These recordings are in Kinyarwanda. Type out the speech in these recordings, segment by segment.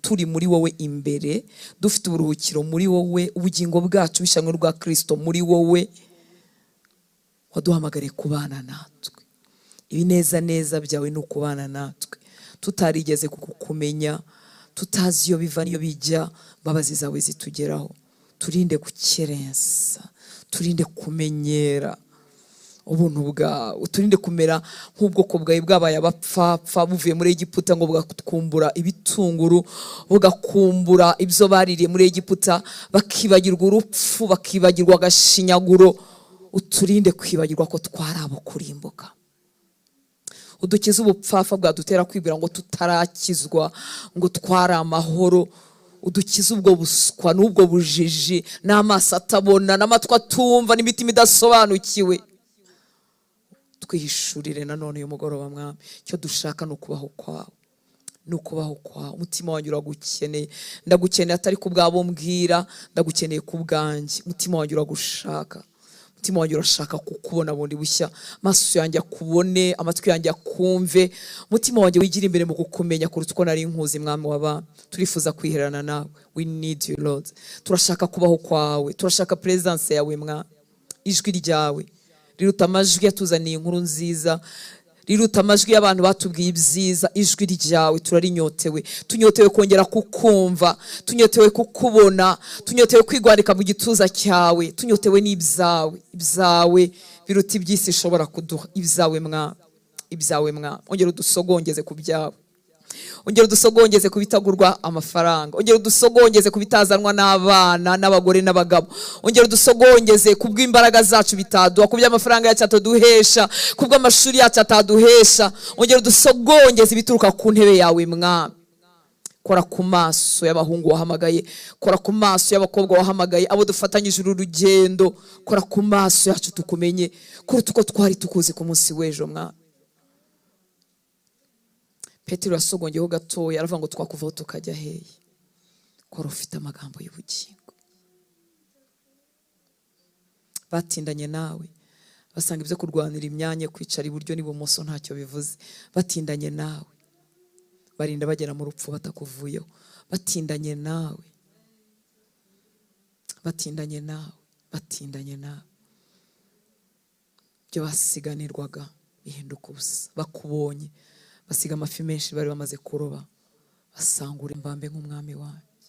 turi muri wowe imbere, dufite uburuhukiro muri wowe, ubugingo bwacu bishanwe rwa Kristo muri wowe, waduhamagariye kubana natwe. Ibineza byawe ni ukubana natwe, tutarigeze kukumenya, tutazi iyo biva n'iyo bijya. Mbabazi zawe zitugeraho, turinde gukerensa, turinde kumenyera ubuntu bwawe, turinde kumera nk'ubwoko bwawe bwabaye abapfapfa buvuye muri Egiputa ngo bugakumbura ibitunguru, bugakumbura ibyo baririye muri Egiputa, bakibagirwa urupfu, bakibagirwa agashinyaguro. Uturinde kwibagirwa ko twari abo kurimbuka. Udukize ubupfafa bwadutera kwibwira ngo tutarakizwa, ngo twari amahoro. Udukize ubwo buswa n'ubwo bujiji, n'amaso atabona, n'amatwi atumva, n'imitima idasobanukiwe. Twihishurire nanone uyu mugoroba Mwami, icyo dushaka ni ukubaho kwawe, ni ukubaho kwawe. Umutima wanjye uragukeneye, ndagukeneye atari ku bwabo mbwira, ndagukeneye ku bwanjye. Umutima wanjye uragushaka, umutima wanjye urashaka kukubona bundi bushya. Amaso yanjye akubone, amatwi yanjye akumve, umutima wanjye wigira imbere mu kukumenya kuruta uko nari nkuzi. Mwami w'abami, turifuza kwiherana nawe. We need you Lord. Turashaka kubaho kwawe, turashaka presence yawe Mwami. Ijwi ryawe riruta amajwi yatuzaniye inkuru nziza, riruta amajwi y'abantu batubwiye ibyiza. Ijwi ryawe turarinyotewe, tunyotewe kongera kukumva, tunyotewe kukubona, tunyotewe kwigwarika mu gituza cyawe, tunyotewe n'ibyawe. Ibyawe biruta iby'isi ishobora kuduha. Ibyawe Mwami, ibyawe Mwami. Ongera udusogongeze ku byawe, ongera udusogongeze ku bitagurwa amafaranga, ongera udusogongeze ku bitazanwa n'abana n'abagore n'abagabo, ongera udusogongeze ku bw'imbaraga zacu bitaduha, ku by'amafaranga yacu ataduhesha, ku bw'amashuri yacu ataduhesha. Ongera udusogongeze ibituruka ku ntebe yawe Mwami. Kora ku maso y'abahungu wahamagaye, kora ku maso y'abakobwa wahamagaye, abo dufatanyije uru rugendo. Kora ku maso yacu tukumenye kuruta uko twari tukuzi ku munsi w'ejo Mwami. Petero yasogongyeho gatoya, aravuga ngo twakuvaho tukajya hehe? Kora ufite amagambo y'ubugingo. Batindanye nawe, basanga ibyo kurwanira imyanya, kwicara iburyo n'ibumoso ntacyo bivuze. Batindanye nawe, barinda bagera mu rupfu batakuvuyeho. Batindanye nawe, batindanye nawe, batindanye nawe. Ibyo basiganirwaga bihinduka ubusa. Bakubonye basiga amafi menshi bari bamaze kuroba, basangura imbambe nk'umwami wanjye.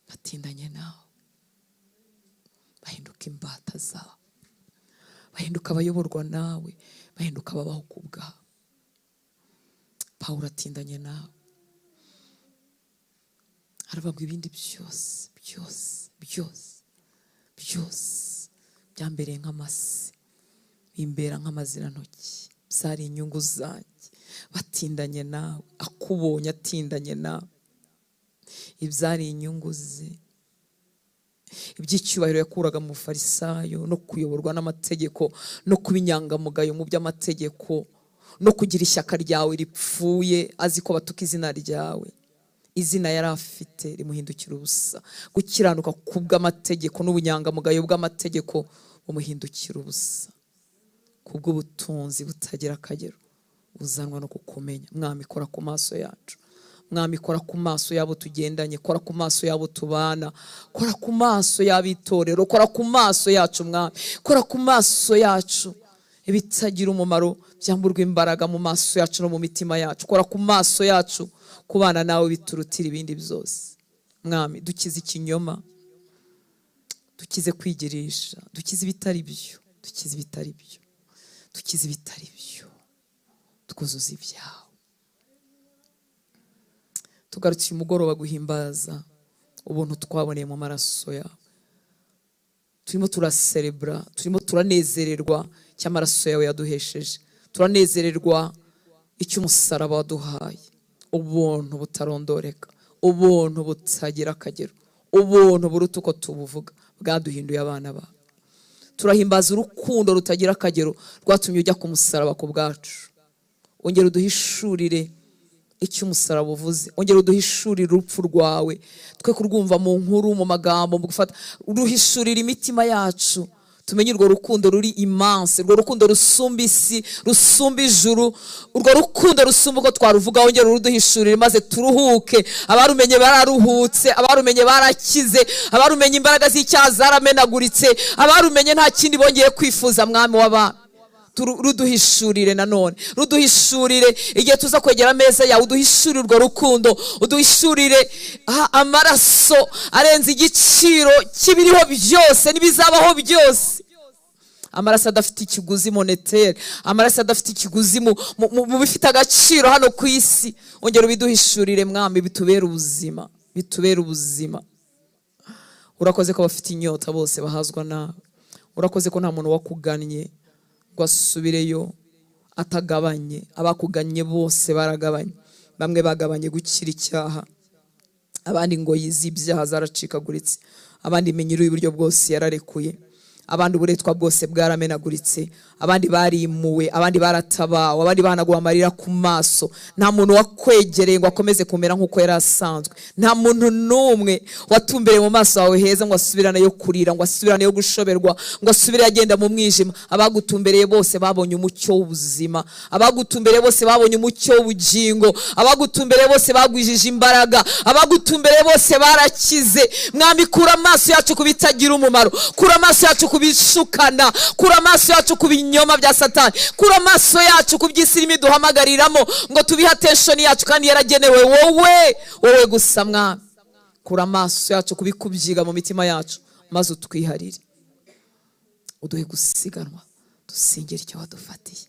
Batindanye nawe, bahinduka imbata zawe, bahinduka abayoborwa nawe, bahinduka ababaho ku bwawe. Pawulo atindanye nawe, aravuga ibindi byose byambereye nk'amasi, bimbera nk'amazirantoki, byari inyungu zanjye. Batindanye nawe, akubonye atindanye nawe, ibyari inyungu ze. Iby'icyubahiro yakuraga mu Farisayo, no kuyoborwa n'amategeko, no kuba inyangamugayo mu by'amategeko, no kugira ishyaka ryawe ripfuye, azi ko batuka izina ryawe. Izina yari afite rimuhindukira ubusa. Gukiranuka kubw'amategeko n'ubunyangamugayo bw'amategeko bumuhindukira ubusa. Kubw'ubutunzi butagira akagero buzanwa no kukumenya. Mwami, kora ku maso yacu. Mwami, kora ku maso y'abo tugendanye, kora ku maso y'abo tubana, kora ku maso y'abitorero, kora ku maso yacu Mwami, kora ku maso yacu. Ibitagira umumaro byamburwa imbaraga mu maso yacu no mu mitima yacu. Kora ku maso yacu, kubana nawe biturutira ibindi byose. Mwami, dukize ikinyoma, dukize kwigirisha, dukize ibitari byo, dukize ibitari byo, dukize ibitari byo, twuzuza ibyawe. Tugarutse uyu mugoroba guhimbaza ubuntu twaboneye mu maraso yawe. Turimo turaserebra, turimo turanezererwa cy'amaraso yawe yaduhesheje. Turanezererwa icyo umusaraba waduhaye. Ubuntu butarondoreka, ubuntu butagira akagero, ubuntu buruta uko tubuvuga, bwaduhinduye abana bawe. Turahimbaza urukundo rutagira akagero rwatumye ujya ku musaraba ku bwacu. Ongera uduhishurire icyo umusaraba uvuze, ongera uduhishurire urupfu rwawe, twe kurwumva mu nkuru, mu magambo, mu gufata. Uduhishurire imitima yacu, tumenye urwo rukundo ruri immense, urwo rukundo rusumba isi, rusumba ijuru, urwo rukundo rusumba uko twaruvuga. Wongera uruduhishurire maze turuhuke. Abarumenye bararuhutse, abarumenye barakize, abarumenye imbaraga z'icyaha zaramenaguritse, abarumenye nta kindi bongeye kwifuza. Mwami w'abami, ruduhishurire nanone, ruduhishurire igihe tuza kwegera ameza yawe, uduhishurire urwo rukundo, uduhishurire amaraso arenze igiciro cy'ibiriho byose n'ibizabaho byose, amaraso adafite ikiguzi monetere, amaraso adafite ikiguzi mu bifite agaciro hano ku isi. Ongera ubiduhishurire Mwami, bitubere ubuzima, bitubere ubuzima. Urakoze ko bafite inyota bose bahazwa nawe, urakoze ko nta muntu wakugannye ngo asubireyo atagabanye. Abakugannye bose baragabanye, bamwe bagabanye gukira icyaha, abandi ngo y'ibyaha zaracikaguritse, abandi imenyero y'uburyo bwose yararekuye, abandi uburetwa bwose bwaramenaguritse, abandi barimuwe, abandi baratabawe, abandi bahanaguwe amarira ku maso. Nta muntu wakwegereye ngo akomeze kumera nk'uko yari asanzwe. Nta muntu n'umwe watumbereye mu maso yawe heza ngo asubirane yo kurira, ngo asubirane yo gushoberwa, ngo asubire agenda mu mwijima. Abagutumbereye bose babonye umucyo w'ubuzima, abagutumbereye bose babonye umucyo w'ubugingo, abagutumbereye bose bagwijije imbaraga, abagutumbereye bose barakize. Mwami, kura amaso yacu kubitagira umumaro, kura amaso yacu kubishukana, kura amaso yacu ku binyoma bya Satani, kura amaso yacu ku by'isi duhamagariramo ngo tubihe attention yacu kandi yaragenewe wowe gusa. Mwami, kura amaso yacu kubikubyiga mu mitima yacu, maze utwiharire, uduhe gusiganwa, dusingire icyo wadufatiye,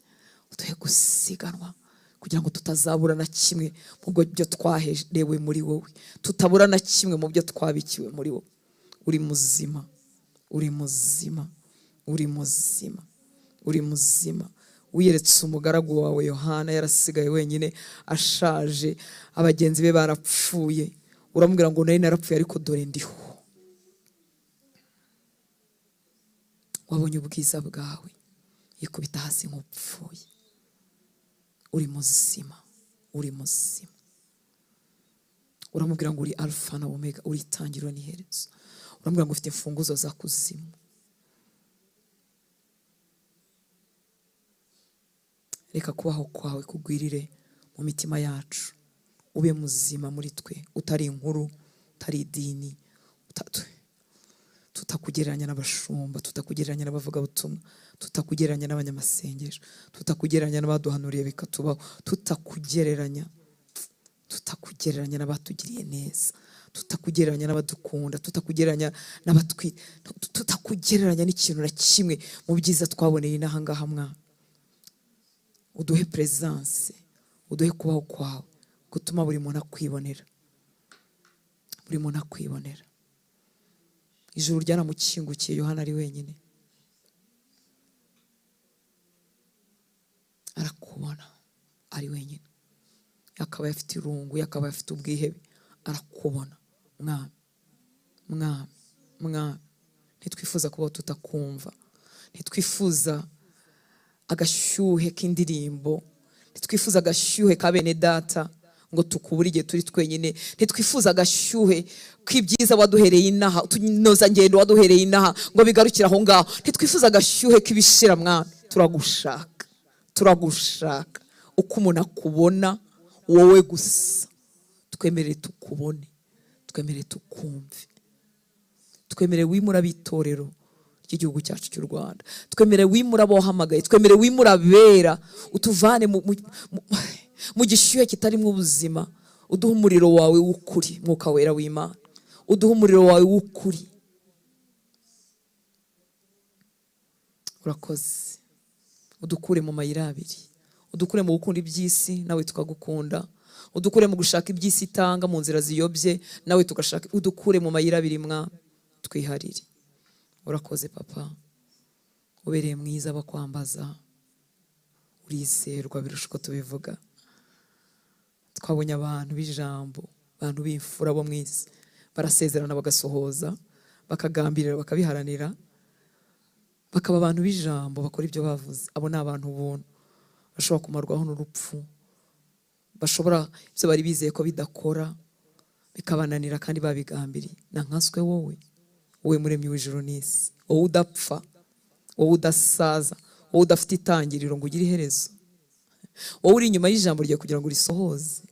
uduhe gusiganwa kugira ngo tutazabura na kimwe mu byo twaherewe muri wowe, tutabura na kimwe mu byo twabikiwe muri wowe. Uri muzima, uri muzima, uri muzima, uri muzima. Wiyeretse umugaragu wawe Yohana yarasigaye wenyine ashaje, abagenzi be barapfuye, uramubwira ngo nari narapfuye ariko dore ndiho. Wabonye ubwiza bwawe, yikubita hasi nk'upfuye. Uri muzima, uri muzima. Uramubwira ngo uri alfa na omega, uri itangiriro n'iherezo. Uramubwira ngo ufite imfunguzo za kuzimu. Reka kubaho kwawe kugwirire mu mitima yacu, ube muzima muri twe, utari inkuru, utari idini, tutakugereranya n'abashumba, tutakugereranya n'abavugabutumwa, tutakugereranya n'abanyamasengesho, tutakugereranya n'abaduhanuriye bikatubaho, tutakugereranya n'abatugiriye neza, tutakugereranya n'abadukunda, tutakugereranya n'abatwite, tutakugereranya n'ikintu na kimwe mu byiza twaboneye inaha ngaha. Mwana, uduhe presence, uduhe kubaho kwawe gutuma buri muntu akwibonera, buri muntu akwibonera. Ijuru ryaramukingukiye, Yohana ari wenyine, arakubona ari wenyine, yakabaye afite irungu, yakabaye afite ubwihebe, arakubona. Mwami, mwami, mwami, ntitwifuza kubaho tutakumva, ntitwifuza agashyuhe k'indirimbo, ntitwifuza agashyuhe ka bene data ngo tukubure igihe turi twenyine, ntitwifuza agashyuhe k'ibyiza waduhereye inaha, utunoza ngendo waduhereye inaha ngo bigarukire aho ngaho, ntitwifuza agashyuhe k'ibishira. Mwami, turagushaka, turagushaka uko umuntu akubona wowe gusa. Twemerere tukubone, twemerere tukumve, twemerere wimura abitorero ry'igihugu cyacu cy'u Rwanda, twemerere wimura abohamagaye, twemerere wimura abera, utuvane mu gishyuhe kitarimo ubuzima. Uduhe umuriro wawe w'ukuri, Mwuka Wera w'Imana, uduhe umuriro wawe w'ukuri. Urakoze, udukure mu mayira abiri, udukure mu gukunda iby'isi nawe tukagukunda, udukure mu gushaka iby'isi itanga mu nzira ziyobye nawe tugashaka, udukure mu mayira abiri. Mwami, twiharire. Urakoze Papa, ubereye mwiza, bakwambaza, urizerwa birusha uko tubivuga. Twabonye abantu b'ijambo, abantu b'imfura bo mwisi, barasezerana bagasohoza, bakagambirira bakabiharanira, bakaba abantu b'ijambo, bakora ibyo bavuze. Abo ni abantu ubuntu, bashobora kumarwaho n'urupfu, bashobora ibyo bari bizeye ko bidakora bikabananira kandi babigambiriye. Na nkaswe wowe, wowe muremyi w'ijuru n'isi, wowe udapfa, wowe udasaza, wowe udafite itangiriro ngo ugire iherezo, wowe uri inyuma y'ijambo ryawe kugira ngo urisohoze.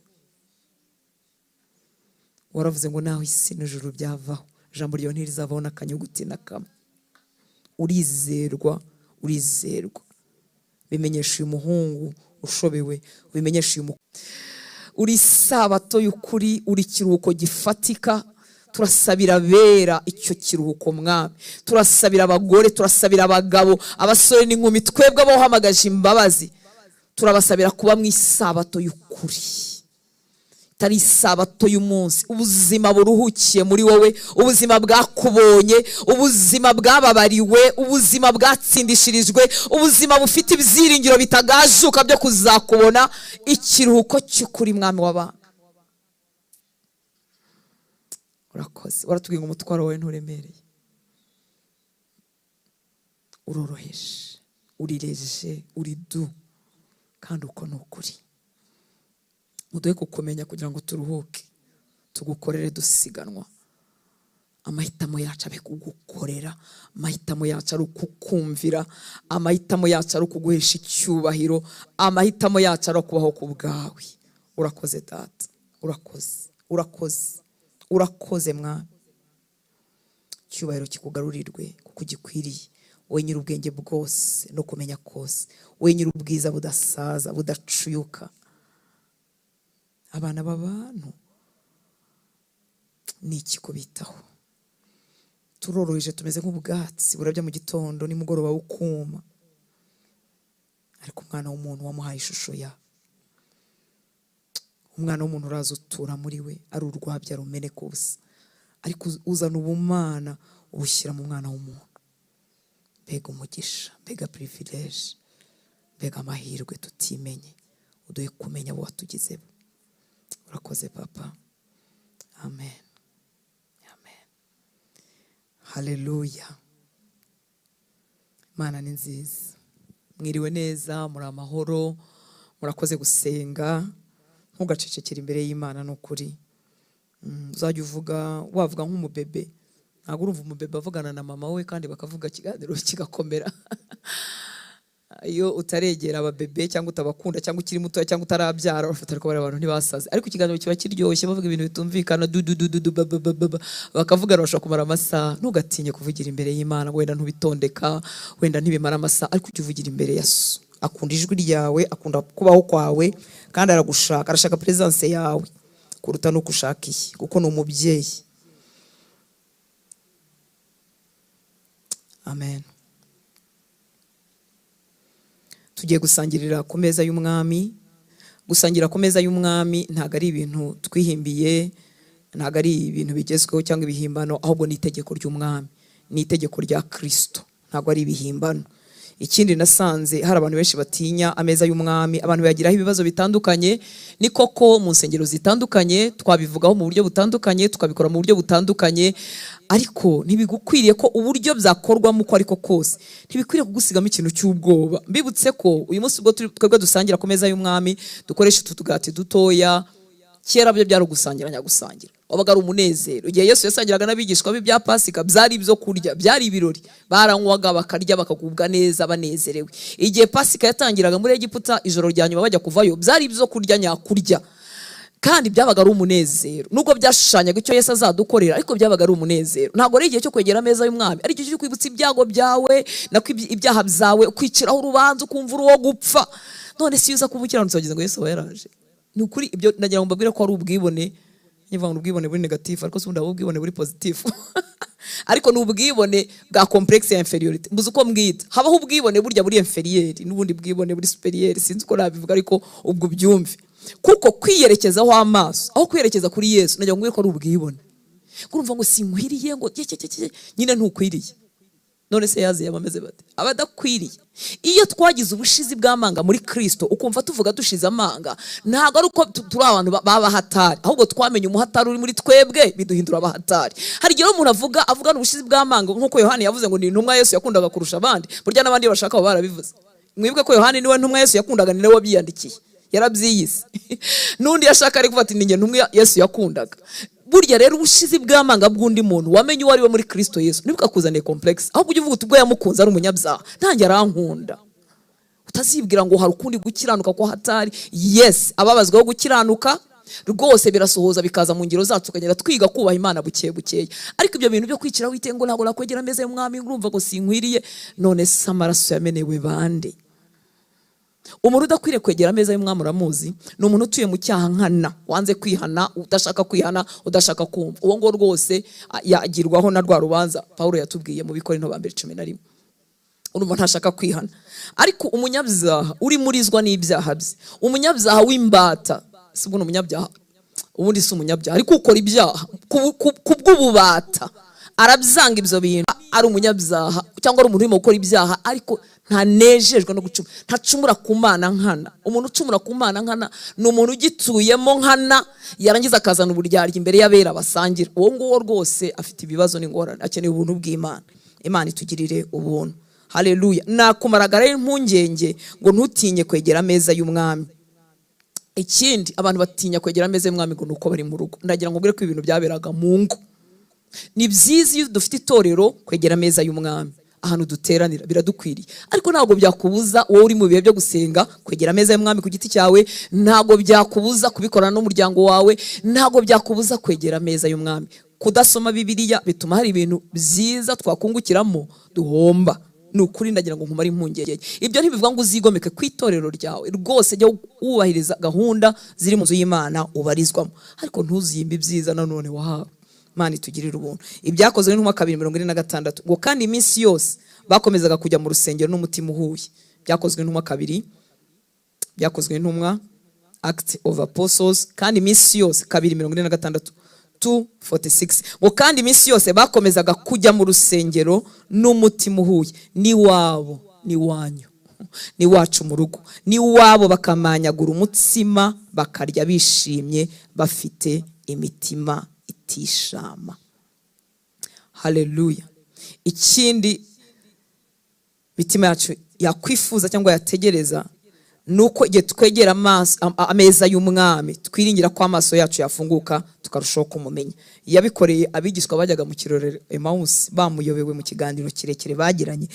Waravuze ngo naho isi n'ijuru byavaho, ijambo ryawe ntirizavaho n'akanyuguti na kamwe. Urizerwa, urizerwa. Bimenyesha uyu muhungu ushobewe, ubimenyesha uyu uri isabato y'ukuri, uri kiruhuko gifatika. Turasabira bera icyo kiruhuko mwami, turasabira abagore, turasabira abagabo, abasore n'inkumi, twebwe abo uhamagaje imbabazi, turabasabira kuba mu isabato y'ukuri, itari isabato y'umunsi. Ubuzima buruhukiye muri wowe, ubuzima bwakubonye, ubuzima bwababariwe, ubuzima bwatsindishirijwe, ubuzima bufite ibyiringiro bitagajuka byo kuzakubona, ikiruhuko cy'ukuri mwami w'abantu. Urakoze, waratubwiye ngo umutwaro wawe nturemereye, uroroheje, urireje, uridu, kandi uko ni ukuri. Muduhe kukumenya kugira ngo turuhuke, tugukorere dusiganwa. Amahitamo yacu abe kugukorera, amahitamo yacu ari ukukumvira, amahitamo yacu ari ukuguhesha icyubahiro, amahitamo yacu ari kubaho ku bwawe. Urakoze data, urakoze, urakoze, urakoze mwami. Icyubahiro kikugarurirwe kuko ugikwiriye, wowe nyir'ubwenge bwose no kumenya kose, wowe nyir'ubwiza budasaza budacuyuka. Abana b'abantu ni iki kubitaho? Turoroheje, tumeze nk'ubwatsi burabya mu gitondo, nimugoroba ukuma. Ariko umwana w'umuntu wamuhaye ishusho ya, umwana w'umuntu uraza utura muri we, ari urwabya rumeneka ubusa, ariko uzana ubumana ubushyira mu mwana w'umuntu. Mbega umugisha, mbega privilege, mbega amahirwe tutimenye. Uduhe kumenya abo watugize. Urakoze papa. Amen, amen, haleluya. Imana ni nziza. Mwiriwe neza, muri amahoro, murakoze gusenga. Ntugacecekere imbere y'Imana n'ukuri. Uzajya uvuga, wavuga nk'umubebe. Ntabwo urumva umubebe avugana na mama we kandi bakavuga ikiganiro kigakomera. Iyo utaregera ababebe cyangwa utabakunda cyangwa ukiri muto cyangwa utarabyara, urafata ariko bari abantu ntibasaze, ariko ikiganiro kiba kiryoshye, bavuga ibintu bitumvikana, bakavuga bashobora kumara amasaha. Ntugatinye kuvugira imbere y'Imana, wenda ntubitondeka, wenda ntibimara amasaha, ariko ujye uvugira imbere ya So. Akunda ijwi ryawe, akunda kubaho kwawe, kandi aragushaka, arashaka presence yawe kuruta nuko ushakiye, kuko ni umubyeyi. Amen. Tugiye gusangirira ku meza y'umwami. Gusangira ku meza y'umwami ntago ari ibintu twihimbiye, ntago ari ibintu bigezweho cyangwa ibihimbano, ahubwo ni itegeko ry'umwami, ni itegeko rya Kristo, ntago ari ibihimbano. Ikindi nasanze hari abantu benshi batinya ameza y'umwami, abantu bayagiraho ibibazo bitandukanye. Ni koko mu nsengero zitandukanye twabivugaho mu buryo butandukanye, tukabikora mu buryo butandukanye, ariko ntibigukwiriye ko uburyo byakorwamo uko ariko kose ntibikwiriye kugusigamo ikintu cy'ubwoba. Mbibutse ko uyu munsi ubwo twebwe dusangira ku meza y'umwami dukoresha utu tugati dutoya. Kera byo byari gusangira nyagusangira, wabaga ari umunezero. Igihe Yesu yasangiraga n'abigishwa be bya Pasika, byari ibyo kurya, byari ibirori, baranywaga bakarya bakagubwa neza banezerewe. Igihe Pasika yatangiraga muri Egiputa, ijoro rya nyuma bajya kuvayo, byari ibyo kurya nyakurya, kandi byabaga ari umunezero. Nubwo byashushanyaga icyo Yesu azadukorera, ariko byabaga ari umunezero. Ntabwo ari igihe cyo kwegera ameza y'umwami, ari igihe cyo kwibutsa ibyago byawe nako ibyaha byawe, kwiciraho urubanza ukumva uwo gupfa. None si uza kumukiranutsa wagize ngo Yesu aba yaraje. Ni ukuri ibyo nagira ngo mbabwire ko ari ubwibone. Nivuga ngo ubwibone buri negatif, ariko si ubwibone buri positif. Ariko ni ubwibone bwa complexe ya inferiority. Mbuze uko mbwita, habaho ubwibone burya buri inferior, n'ubundi bwibone buri superior. Sinzi uko nabivuga, ariko ubwo byumve. Kuko kwiyerekezaho amaso aho kwiyerekeza kuri Yesu, nagira ngo ko ari ubwibone. Kurumva ngo sinkwiriye, ngo nyine ntukwiriye. None se yazi yamameze bate? Abadakwiriye. Iyo twagize ubushizi bw'amanga muri Kristo, ukumva tuvuga dushize amanga, ntago ari uko turi abantu baba hatari, ahubwo twamenye umuhatari uri muri twebwe, biduhindura abahatari. Hari igihe umuntu avuga n'ubushizi bw'amanga, nkuko Yohani yavuze ngo ni intumwa Yesu yakundaga kurusha abandi. Burya n'abandi bashaka barabivuze. Mwibuke ko Yohani niwe ntumwa Yesu yakundaga, ni nawe wabiyandikiye, yarabyiyise. Nundi yashaka ari kuvuga ati ninge ntumwa Yesu yakundaga. burya rero ubushizi bw'amanga bw'undi muntu wamenye uwo ari we muri Kristo Yesu ntibukakuzaniye complex, ahubwo ujye uvuga ubwo yamukunze ari umunyabyaha ntange arankunda. Utazibwira ngo hari ukundi gukiranuka ko hatari. Yes, ababazwaho gukiranuka rwose birasohoza bikaza mu ngiro zacu, tukagenda twiga kubaha Imana buke buke. Ariko ibyo bintu byo kwicira witengo ntago nakwegera ameza y'umwami urumva ngo sinkwiriye, none se amaraso yamenewe bande? Umuntu udakwiriye kwegera ameza y'umwami uramuzi, ni umuntu utuye mu cyaha nkana, wanze kwihana, udashaka kwihana, udashaka kumva. Uwo ngo rwose yagirwaho na rwa rubanza Paulo yatubwiye mu Bikorinto ba mbere 11. Urumva ntashaka kwihana. Ariko umunyabyaha uri murizwa n'ibyaha bye, umunyabyaha w'imbata, sibwo umunyabyaha ubundi si umunyabyaha ariko ukora ibyaha kubw'ububata, arabyanga ibyo bintu, ari umunyabyaha cyangwa ari umuntu urimo gukora ibyaha ariko ntanejejwe no gucumura, ntacumura ku Mana nkana. Umuntu ucumura ku Mana nkana ni umuntu ugituyemo nkana, yarangiza akazana uburyarya imbere y'abera basangira. Uwo nguwo rwose afite ibibazo n'ingorane, akeneye ubuntu bw'Imana. Imana itugirire ubuntu. Haleluya. Nakumaragara impungenge ngo ntutinye kwegera ameza y'umwami. Ikindi abantu batinya kwegera ameza y'umwami ngo nuko bari mu rugo. Ndagira ngo mbwire ko ibintu byaberaga mu ngo. Ni byiza iyo dufite itorero kwegera ameza y'umwami, ahantu duteranira biradukwiriye, ariko ntabwo byakubuza wowe uri mu bihe byo gusenga kwegera ameza y'umwami ku giti cyawe, ntabwo byakubuza kubikorana n'umuryango wawe, ntabwo byakubuza kwegera ameza y'umwami. Kudasoma Bibiliya bituma hari ibintu byiza twakungukiramo duhomba. Nukuri ndagira ngo nkumare impungenge. Ibyo ntibivuga ngo uzigomeke ku itorero ryawe, rwose jya wubahiriza gahunda ziri mu nzu y'Imana ubarizwamo, ariko ntuziyimbe ibyiza nanone wahawe. Imana itugirire ubuntu. Ibyakozwe n'intumwa 2:46 ngo kandi iminsi yose bakomezaga kujya mu rusengero n'umutima uhuye. Byakozwe n'intumwa 2, byakozwe n'intumwa Acts of Apostles, kandi iminsi yose 2:46 2:46 ngo kandi iminsi yose bakomezaga kujya mu rusengero n'umutima uhuye. Ni wabo, ni wanyu, ni wacu mu rugo, ni wabo, bakamanyagura umutsima bakarya bishimye bafite imitima itishama. Haleluya. Ikindi mitima yacu yakwifuza cyangwa yategereza nuko igihe twegera ameza y'umwami twiringira ko amaso yacu yafunguka tukarushaho kumumenya. Yabikoreye abigishwa bajyaga mu kirorero Emmaus bamuyobewe mu kiganiro kirekire bagiranye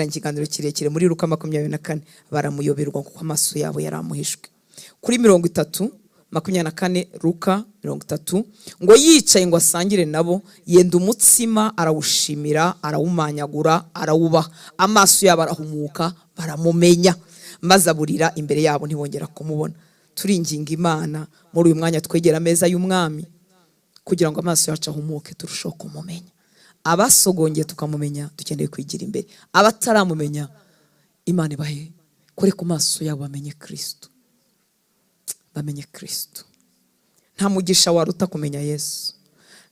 ikiganiro kirekire muri Luka 24 baramuyoberwa kuko amaso yabo yaramuhishwe. Kuri 30:24 Luka 30 ngo yicaye ngo asangire nabo, yenda umutsima arawushimira, arawumanyagura, arawubaha, amaso yabo arahumuka baramumenya, maze aburira imbere yabo ntibongera kumubona. Turinginga Imana muri uyu mwanya twegera ameza y'umwami kugira ngo amaso yacu ahumuke turushaho kumumenya. Abasogongeye tukamumenya dukeneye kwigira imbere, abataramumenya Imana ibahe kore ku maso yabo bamenye Kristo, bamenye Kristo. Nta mugisha waruta kumenya Yesu,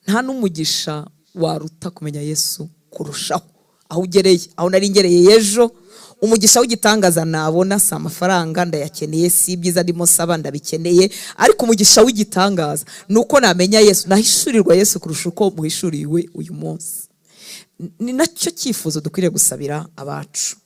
nta n'umugisha waruta kumenya Yesu kurushaho. Aho ugereye, aho nari ngereye ejo, umugisha w'igitangaza nabona si amafaranga ndayakeneye, si ibyiza ndimo saba ndabikeneye, ariko umugisha w'igitangaza nuko namenya Yesu, nahishurirwa Yesu kurusha uko muhishuriwe uyu munsi. Ni nacyo cyifuzo dukwiriye gusabira abacu,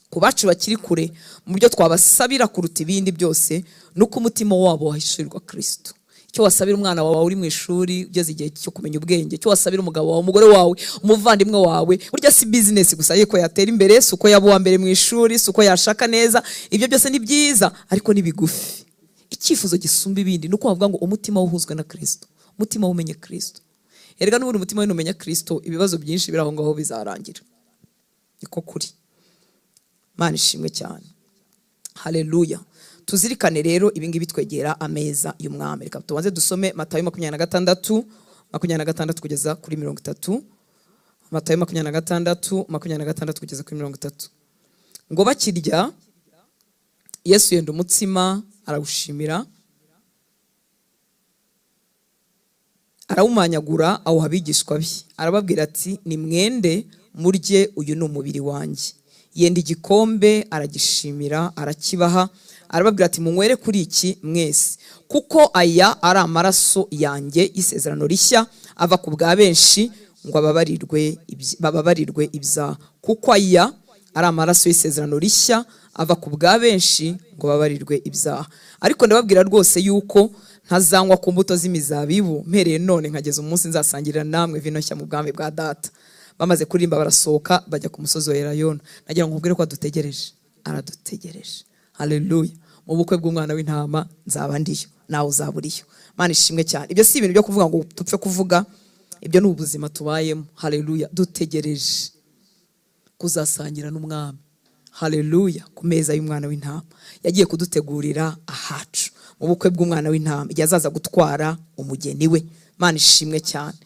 ku bacu bakiri kure. Mu byo twabasabira kuruta ibindi byose nuko umutima wabo wahishurirwa Kristo. Cyo wasabira umwana wawe uri mu ishuri ugeze igihe cyo kumenya ubwenge, cyo wasabira umugabo wawe, umugore wawe, umuvandimwe wawe, burya si business gusa yeko yatera imbere, suko yabo wa mbere mu ishuri, suko yashaka neza, ibyo byose ni byiza ariko ni bigufi. Icyifuzo gisumba ibindi nuko bavuga ngo umutima uhuzwe na Kristo, umutima umenye Kristo. Erega n'ubundi umutima we numenya Kristo, ibibazo byinshi biraho ngaho bizarangira. Niko kuri. Mana ishimwe cyane. Haleluya. Tuzirikane rero ibingibi twegera ameza y'umwami. Reka tubanze dusome Matayo 26 kugeza kuri 30. Matayo 26 kugeza kuri 30. Ngo bakirya Yesu yenda umutsima arawushimira, arawumanyagura awuha abigishwa be, arababwira ati ni mwende murye, uyu ni umubiri wanjye. Yenda igikombe aragishimira arakibaha, arababwira ati munywere kuri iki mwese, kuko aya ari amaraso yanjye y'isezerano rishya ava ku bwa benshi ngo bababarirwe ibyaha. Kuko aya ari amaraso y'isezerano rishya ava ku bwa benshi ngo bababarirwe ibyaha. Ariko ndababwira rwose yuko ntazanywa ku mbuto z'imizabibu, mpereye none nkageza umunsi nzasangirira namwe vino nshya mu bwami bwa data. Bamaze kuririmba barasohoka bajya ku musozi wa Elayono. Nagira ngo nkubwire ko adutegereje, aradutegereje. Haleluya. Mu bukwe bw'umwana w'intama nzaba ndiyo, nawe uzaba uriyo. Mana ishimwe cyane. Ibyo si ibintu byo kuvuga ngo tupfe kuvuga, ibyo ni ubuzima tubayemo. Haleluya. Dutegereje kuzasangira n'umwami. Haleluya. Ku meza y'umwana w'intama yagiye kudutegurira ahacu mu bukwe bw'umwana w'intama, igihe azaza gutwara umugeni we. Mana ishimwe cyane.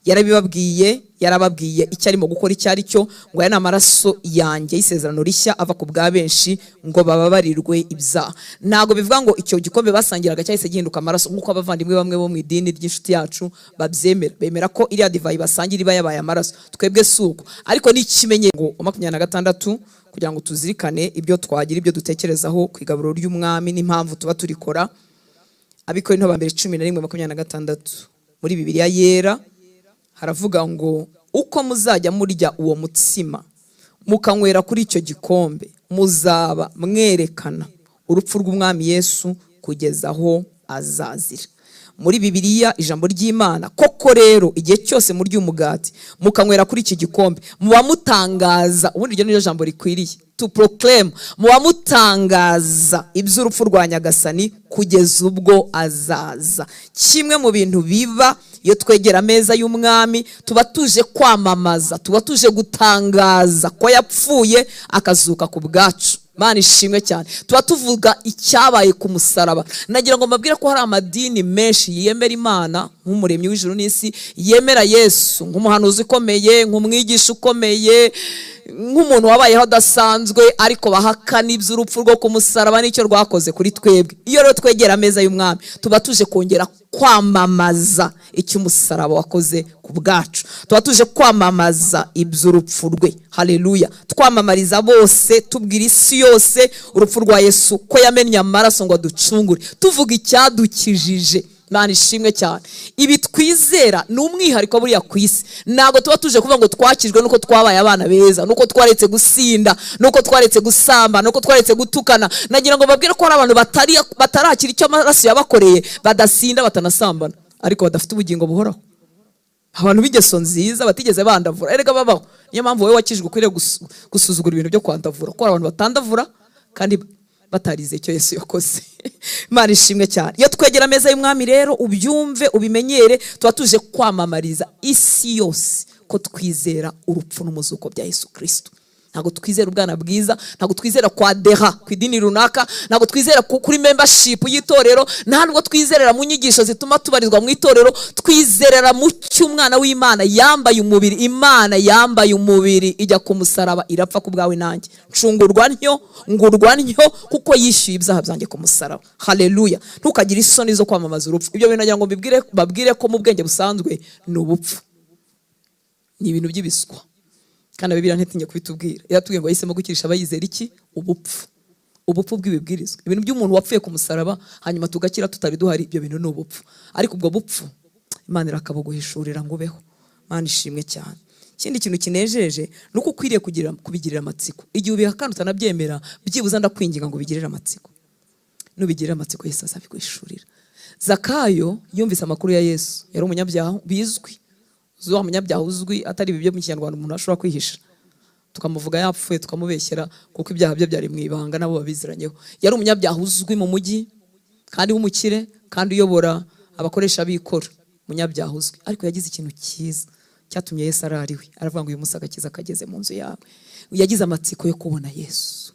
yarababwiye icyo arimo gukora icyo ari cyo, ngo aya ni amaraso yanjye y'isezerano rishya ava ku bwa benshi ngo bababarirwe ibyaha. Ntabwo bivuga ngo icyo gikombe basangiraga cyahise gihinduka amaraso, nk'uko abavandimwe bamwe bo mu idini ry'inshuti yacu babyemera. Bemera ko iriya divayi basangira iba yabaye amaraso. Twebwe si uko, ariko ni ikimenye ngo 26 kugira ngo tuzirikane ibyo twagira, ibyo dutekerezaho ku igaburo ry'umwami n'impamvu tuba turikora. Abikorinto ba mbere 11:26 muri Bibiliya yera haravuga ngo uko muzajya murya uwo mutsima mukanywera kuri icyo gikombe, muzaba mwerekana urupfu rw'umwami Yesu kugeza aho azazira. Muri Bibiliya ijambo ry'Imana, koko rero igihe cyose murya umugati mukanywera kuri iki gikombe muba mutangaza, ubundi iryo ni ryo jambo rikwiriye, to proclaim, muba mutangaza iby'urupfu rwa Nyagasani kugeza ubwo azaza. Kimwe mu bintu biba iyo twegera ameza y'umwami, tuba tuje kwamamaza, tuba tuje gutangaza ko yapfuye akazuka ku bwacu. Mana ishimwe cyane. Tuba tuvuga icyabaye ku musaraba. Nagira ngo mbabwire ko hari amadini menshi yemera Imana nk'umuremyi w'ijuru n'isi, yemera Yesu nk'umuhanuzi ukomeye, nk'umwigisha ukomeye, nk'umuntu wabayeho adasanzwe, ariko bahakana iby'urupfu rwo ku musaraba n'icyo rwakoze kuri twebwe. Iyo rero twegera ameza y'umwami, tuba tuje kongera kwamamaza icyo umusaraba wakoze ku bwacu. Tuba tuje kwamamaza iby'urupfu rwe. Haleluya. Twamamariza bose, tubwira isi yose urupfu rwa Yesu, ko yamennye amaraso ngo aducungure, tuvuga icyadukijije. Mana ishimwe cyane. Ibi twizera ni umwihariko buriya ku isi. Ntabwo tuba tuje kuvuga ngo twakijwe nuko twabaye abana beza, nuko twaretse gusinda, nuko twaretse gusamba, nuko twaretse gutukana. Nagira ngo babwire ko hari abantu batarakira icyo amaraso yabakoreye, badasinda, batanasambana, ariko badafite ubugingo buhoraho. Abantu b'ingeso nziza batigeze bandavura, erega babaho. Niyo mpamvu wowe wakijwe ukwiriye gusuzugura ibintu byo kwandavura, ko abantu batandavura kandi batarize icyo Yesu yakoze. Imana ishimwe cyane. Iyo twegera ameza y'umwami rero, ubyumve, ubimenyere, tuba tuje kwamamariza isi yose ko twizera urupfu n'umuzuko bya Yesu Kristo. Ntabwo twizera ubwana bwiza, ntabwo twizera kwa deha ku idini runaka, ntabwo twizera kuri membership y'itorero, ntabwo twizerera mu nyigisho zituma tubarizwa mu itorero. Twizerera mu cy'umwana w'Imana yambaye umubiri. Imana yambaye umubiri ijya ku musaraba, irapfa ku bwawe nanjye. Ncungurwa ntyo kuko yishyuye ibyaha byanjye ku musaraba. Haleluya. Ntukagire isoni zo kwamamaza urupfu. Ibyo bintu nagira ngo babwire ko mu bwenge busanzwe ni ubupfu, ni ibintu by'ibiswa. Kandi Bibiliya ntitinye kubitubwira. Iratubwiye ngo yahisemo gukirisha abayizera iki? Ubupfu. Ubupfu bw'ibibwirizwa. Ibintu by'umuntu wapfuye ku musaraba hanyuma tugakira tutari duhari, ibyo bintu ni ubupfu. Ariko ubwo bupfu Imana irakabuguhishurira ngo ubeho. Mana ishimwe cyane. Ikindi kintu kinejeje ni uko ukwiriye kubigirira amatsiko. Igihe ubihakana utanabyemera, byibuza ndakwinginga ngo ubigirire amatsiko. Nubigirira amatsiko Yesu azabiguhishurira. Zakayo yumvise amakuru ya Yesu. Yari umunyabyaha bizwi. Zuwa munyabyaha uzwi, atari ibyo mu Kinyarwanda umuntu ashobora kwihisha. Tukamuvuga yapfuye, tukamubeshyera kuko ibyaha bye byari mu ibanga nabo babiziranyeho. Yari umunyabyaha uzwi mu mujyi kandi w'umukire kandi uyobora abakoresha bikora. Umunyabyaha uzwi, ariko yagize ikintu cyiza cyatumye Yesu arariwe. Aravuga ngo uyu munsi agakiza kageze mu nzu yawe. Yagize amatsiko yo kubona Yesu.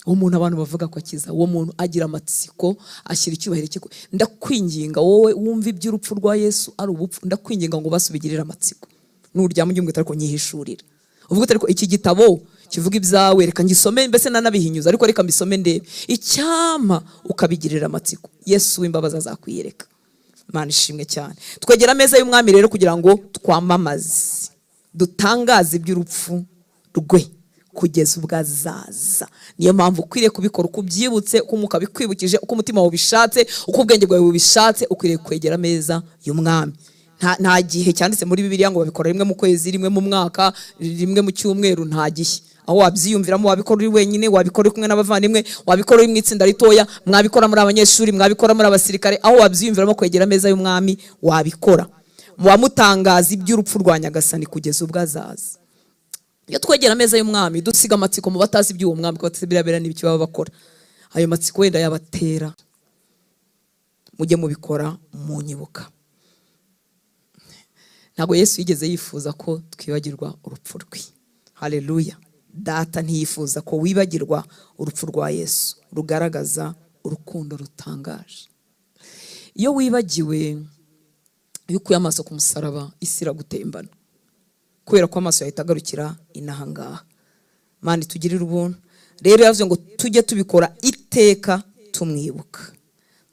Umuntu abantu bavuga ko akiza, uwo muntu agira amatsiko, ashyira icyubahiro cye. Ndakwinginga wowe wumva iby'urupfu rwa Yesu ari ubupfu, ndakwinginga ngo basubigirire amatsiko. Nuryama ugiye ariko nyihishurira. Uvuga ariko iki gitabo kivuga ibyawe, reka ngisome mbese nanabihinyuza, ariko reka mbisome ndebe. Icyama ukabigirira amatsiko, Yesu w'imbabazi azakwiyereka. Mana ishimwe cyane. Twegera ameza y'umwami rero kugira ngo twamamaze, dutangaze iby'urupfu rwe kugeza ubwazaza. Niyo mpamvu ukwiriye kubikora uko ubyibutse, uko umwuka bikwibukije, uko umutima wawe ubishatse, uko ubwenge bwawe bubishatse. Ukwiriye kwegera ameza y'umwami. Nta gihe cyanditse muri Bibiliya ngo babikora rimwe mu kwezi, rimwe mu mwaka, rimwe mu cyumweru, nta gihe. aho wabyiyumviramo, wabikora uri wenyine, wabikora uri kumwe n'abavandimwe, wabikora uri mu itsinda ritoya, mwabikora muri abanyeshuri, mwabikora muri abasirikare, aho wabyiyumviramo kwegera ameza y'umwami wabikora. Muwamutangaza iby'urupfu rwa Nyagasani kugeza ubwo azaza. Iyo twegera ameza y'umwami dusiga amatsiko mu batazi iby'uwo mwami, ko birabera n'ibiki baba bakora. Ayo matsiko wenda yabatera. Mujye mubikora munyibuka. Ntabwo Yesu yigeze yifuza ko twibagirwa urupfu rwe. Haleluya. Data ntiyifuza ko wibagirwa urupfu rwa Yesu, rugaragaza urukundo rutangaje. Iyo wibagiwe, iyo ukuye amaso ku musaraba, isi iragutembana, kubera ko amaso yahita agarukira inahangaha. Mani tugirire ubuntu. Rero yavuze ngo tujye tubikora iteka tumwibuka.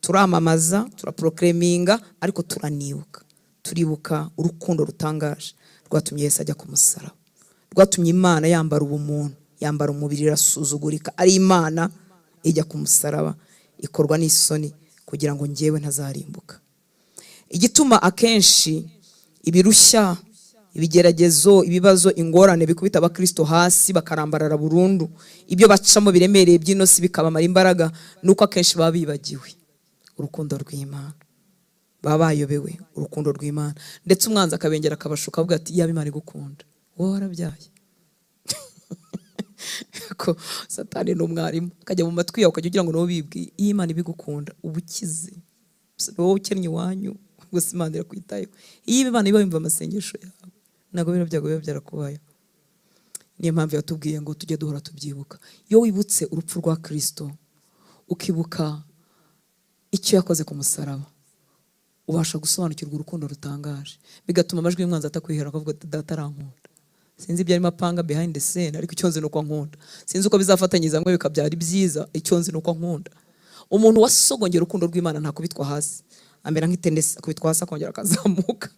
Turamamaza, turaproclaiminga, ariko turanibuka. Turibuka urukundo rutangaje rwatumye Yesu ajya ku musaraba, rwatumye Imana yambara ubumuntu, yambara umubiri, irasuzugurika, ari Imana ijya ku musaraba, ikorwa n'isoni kugira ngo njyewe ntazarimbuka. Igituma akenshi ibirushya, ibigeragezo, ibibazo, ingorane bikubita abakristo hasi bakarambarara burundu, ibyo bacamo biremereye by'inosi bikabamara imbaraga, nuko akenshi baba bibagiwe urukundo rw'Imana, baba bayobewe urukundo rw'Imana. Ndetse umwanzi akabengera akabashuka avuga ati yaba Imana igukunda, wowe warabyaye. Ko Satani n'umwarimu akajya mu matwi yawe ukajya ugira ngo nawe bibwiye, iyo Imana ibigukunda ubukize, wowe ukennye iwanyu gusa Imana irakwitayeho. Iyo Imana iba yumva amasengesho yawe, ntabwo bino byago biba byarakubayeho. Niyo mpamvu yatubwiye ngo tujye duhora tubyibuka. Iyo wibutse urupfu rwa Kristo, ukibuka icyo yakoze ku musaraba, ubasha gusobanukirwa urukundo rutangaje, bigatuma amajwi y'umwanzi atakwihera akavuga ati data arankunda. Sinzi ibyo arimo apanga behind the scene, ariko icyo nzi nuko ankunda. Sinzi uko bizafatanyiriza ngo bikabyara ibyiza, icyo nzi nuko ankunda. Umuntu wasogongera urukundo rw'Imana ntakubitwa hasi, amera nk'itenesi, akubitwa hasi akongera akazamuka.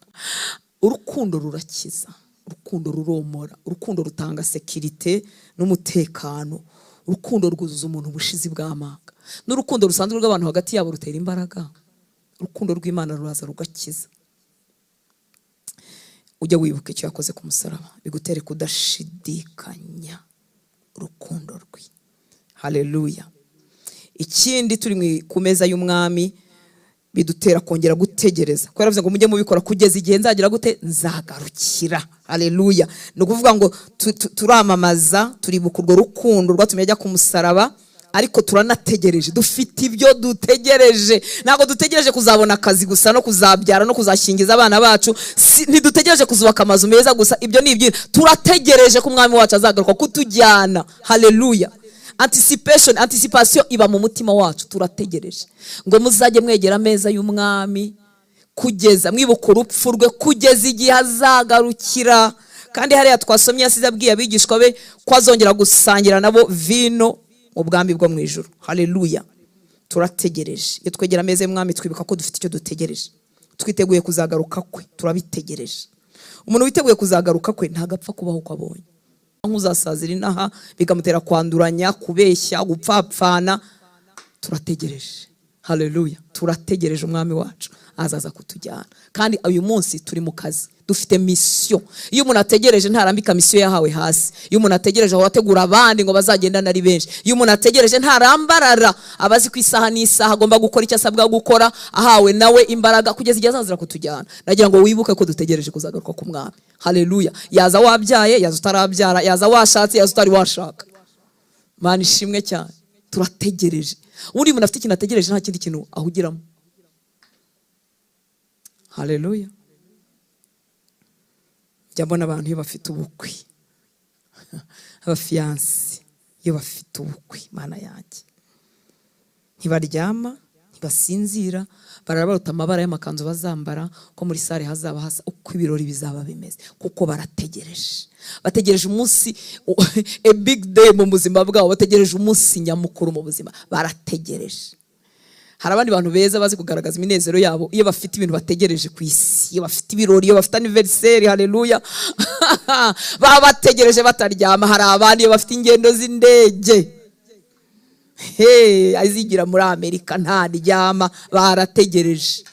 Urukundo rurakiza, urukundo ruromora, urukundo rutanga sekirite n'umutekano, urukundo rwuzuza umuntu ubushizi bw'amanga. N'urukundo rusanzwe rw'abantu hagati yabo rutera imbaraga. Urukundo rw'Imana ruraza rugakiza. Ujya wibuka icyo yakoze ku musaraba, bigutere kudashidikanya urukundo rwe. Haleluya. Ikindi turi ku meza y'umwami bidutera kongera gutegereza. Ko yaravuze ngo mujye mubikora kugeza igihe nzagira gute, nzagarukira. Haleluya. No kuvuga ngo turamamaza, turibuka urwo rukundo rwatumye ajya ku musaraba, ariko turanategereje, dufite ibyo dutegereje. Ntabwo dutegereje kuzabona akazi gusa no kuzabyara no kuzashingiza abana bacu, ntidutegereje kuzubaka amazu meza gusa, ibyo ni ibyinshi. Turategereje ko umwami wacu azagaruka kutujyana. Haleluya. Anticipation iba mu mutima wacu. Turategereje ngo muzajye mwegera ameza y'umwami kugeza mwibuka urupfu rwe, kugeza igihe azagarukira. Kandi hariya twasomye yasize abwiye abigishwa be ko azongera gusangira nabo vino ubwami bwo mu ijuru. Haleluya. Turategereje. Iyo twegera ameza y'umwami twibuka ko dufite icyo dutegereje, twiteguye kuzagaruka kwe, turabitegereje. Umuntu witeguye kuzagaruka kwe ntagapfa kubaho uko abonye. Nk'uzasazira inaha bikamutera kwanduranya, kubeshya, gupfapfana. Turategereje. Haleluya. Turategereje umwami wacu azaza kutujyana. Kandi uyu munsi turi mu kazi, dufite mission. Iyo umuntu ategereje ntarambika mission yahawe hasi. Iyo umuntu ategereje aho ategura abandi ngo bazagendana ari benshi. Iyo umuntu ategereje ntarambarara, abazi ku isaha n'isaha agomba gukora icyo asabwa gukora, ahawe nawe imbaraga kugeza igihe azazira kutujyana. Nagira ngo wibuke ko dutegereje kuzagaruka ku mwami. Haleluya. Yaza wabyaye, yaza utarabyara, yaza washatse, yaza utari washaka. Mana ishimwe cyane. Turategereje. Uri umuntu afite ikintu ategereje nta kindi kintu ahugiramo. Haleluya. Jambona abantu iyo bafite ubukwe, abafiyansi iyo bafite ubukwe, Mana yanjye, ntibaryama, ntibasinzira, barabaruta amabara y'amakanzu bazambara ko muri sare hazaba hasa uko ibirori bizaba bimeze, kuko barategereje. Bategereje umunsi, a big day mu buzima bwabo, bategereje umunsi nyamukuru mu buzima, barategereje. Hari abandi bantu beza bazi kugaragaza iminezero yabo iyo bafite ibintu bategereje ku isi, iyo bafite ibirori, iyo bafite anniversary. Haleluya. Baba bategereje bataryama. Hari abandi iyo bafite ingendo z'indege, azigira muri Amerika ntaryama, barategereje.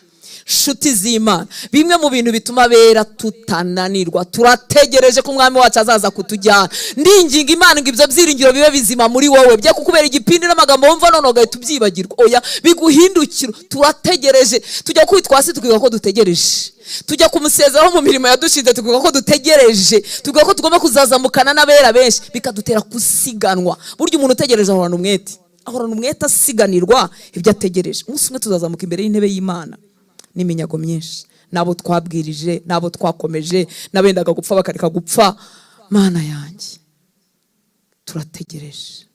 nshuti z'Imana, bimwe mu bintu bituma bera tutananirwa, turategereje ko umwami wacu azaza kutujyana. Ndinginga Imana ngo ibyo byiringiro bibe bizima muri wowe, bye kukubera igipindi n'amagambo wumva none ugahita ubyibagirwa. Oya, biguhindukira. Turategereje. Tujya kwitwa hasi tukiga ko dutegereje, tujya kumusezeraho mu mirimo yadushize tukiga ko dutegereje, tukiga ko tugomba kuzazamukana n'abera benshi, bikadutera kusiganwa. Burya umuntu utegereje ahorana umwete asiganirwa ibyo ategereje. Umunsi umwe tuzazamuka imbere y'intebe y'Imana n'iminyago myinshi, nabo twabwirije, nabo twakomeje, nabendaga gupfa bakareka gupfa. Mana yanjye, turategereje.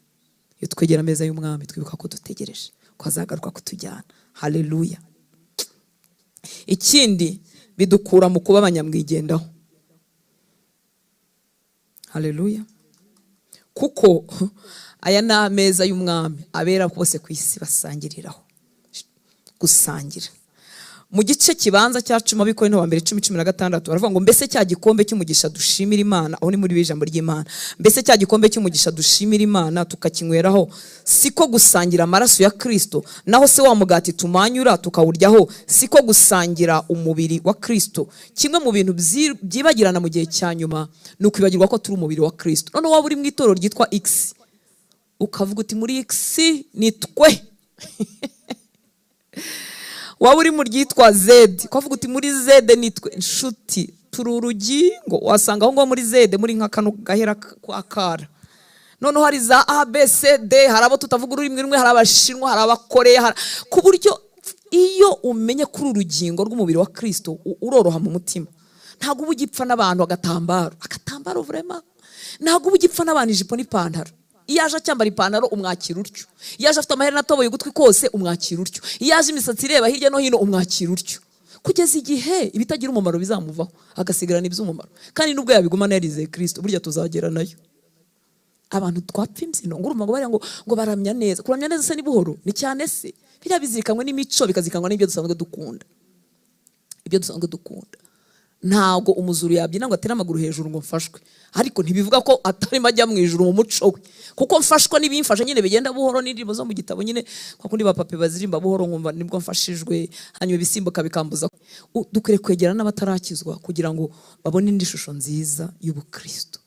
Iyo twegera ameza y'umwami twibuka ko dutegereje ko azagaruka kutujyana. Haleluya. Ikindi, bidukura mu kuba abanyamwigendaho. Haleluya. Kuko aya ni ameza y'umwami abera bose ku isi basangiriraho. Gusangira. Mu gice kibanza cya 10 Abikorinto 2:16 baravuga ngo mbese cya gikombe cy'umugisha dushimira Imana, aho ni muri ijambo ry'Imana, mbese cya gikombe cy'umugisha dushimira Imana tukakinyweraho siko gusangira amaraso ya Kristo, naho se wa mugati tumanyura tukawuryaho siko gusangira umubiri wa Kristo. Kimwe mu bintu byibagirana mu gihe cya nyuma ni ukwibagirwa ko turi umubiri wa Kristo. None waba uri mu itorero ryitwa X ukavuga uti muri X nitwe waba uri mu ryitwa Z ukavuga uti muri Z nitwe. Nshuti, turi urugingo. Wasanga aho ngo muri Z muri nk'akano gahera kwa kara. Noneho hari za A B C D, hari abo tutavuga ururimi rumwe, hari abashinwa, hari abakoreya, ku buryo iyo umenye kuri urugingo rw'umubiri wa Kristo uroroha mu mutima. Ntago uba ugipfa n'abantu agatambaro vraiment. Ntago uba ugipfa n'abantu ijipo n'ipantaro. Iyo aje acyambara ipantaro umwakira utyo, iyo aje afite amaherena atoboye ugutwi kose umwakira utyo, iyo aje imisatsi ireba hirya no hino umwakira utyo, kugeza igihe ibitagira umumaro bizamuvaho agasigarana iby'umumaro. Kandi nubwo yabigumana yarizeye Kristo, burya tuzagera nayo. Abantu twapfa imbyino ngurumva ngo bari ngo baramya neza. Kuramya neza se ni buhoro, ni cyane se. Biriya bizirikanywe n'imico, bikazikanwa n'ibyo dusanzwe dukunda. Ibyo dusanzwe dukunda. Ntago umuzuru yabyina ngo atera amaguru hejuru ngo mfashwe, ariko ntibivuga ko atari majya mu ijuru mu muco we. Kuko mfashwa n'ibimfasha nyine bigenda buhoro, n'indirimbo zo mu gitabo nyine kwa kundi bapape bazirimba buhoro nkumva nibwo mfashijwe, hanyuma ibisimbuka bikambuza. Dukwiye kwegera n'abatarakizwa kugira ngo babone indi shusho nziza y'ubukristo.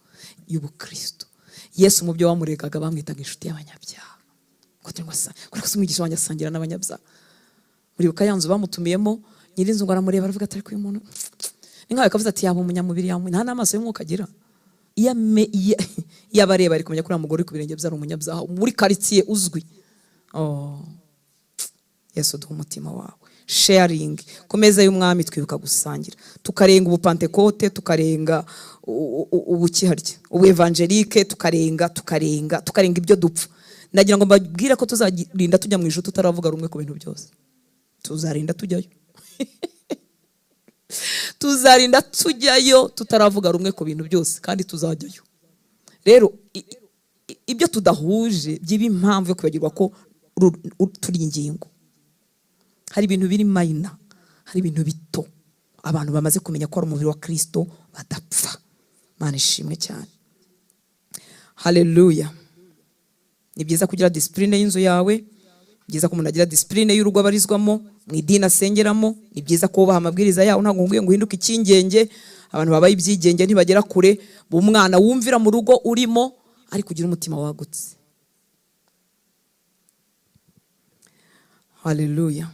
Yesu mu byo wamuregaga bamwitaga inshuti y'abanyabyaha. Kuko umwigisha wanjye asangira n'abanyabyaha. Muri bukayanzu bamutumiyemo, nyirinzu ngo aramureba aravuga ati ariko uyu muntu ninkawe kavuze ati yaba umunyamubiri yawe nta n'amaso y'umwuka agira. Iyo abareba ari kumenya kuri mugore ku birenge byari umunyabyaha muri quartier uzwi. Yesu duha umutima wawe. Sharing ku meza y'umwami twibuka gusangira, tukarenga ubupantekote, tukarenga ubukiharya, ubuvangelique, tukarenga ibyo dupfa. Nagira ngo mbabwire ko tuzarinda tujya mu ijuru tutaravuga rumwe ku bintu byose. Tuzarinda tujyayo. Tuzarinda tujyayo tutaravuga rumwe ku bintu byose, kandi tuzajyayo. Rero ibyo tudahuje byiba impamvu yo kwibagirwa ko turi ingingo. Hari ibintu biri mayina, hari ibintu bito abantu bamaze kumenya ko ari umubiri wa Kristo badapfa. Mana ishimwe cyane. Haleluya. Ni byiza kugira discipline y'inzu yawe, byiza ko umuntu agira discipline y'urugo abarizwamo, mu idini asengeramo. Ni byiza ko ubaha amabwiriza yawe, ntabwo nguye ngo uhinduke ikingenge. Abantu babaye ibyigenge ntibagera kure. Umwana wumvira mu rugo urimo ari kugira umutima wagutse. Haleluya.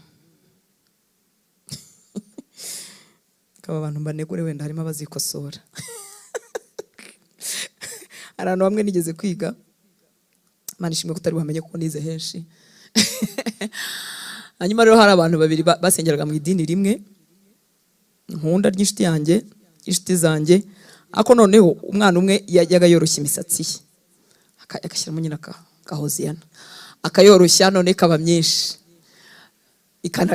Kaba abantu banegure wenda harimo abazikosora. Arantu bamwe nigeze kwiga, Mana ishimwe ko utari wamenye ko nize henshi. Hanyuma rero hari abantu babiri basengeraga mu idini rimwe, nkunda ry'inshuti yanjye, inshuti zanjye. Ako noneho umwana umwe yajyaga yoroshya imisatsi ye, agashyiramo nyina kahoziyana, akayoroshya none kaba myinshi,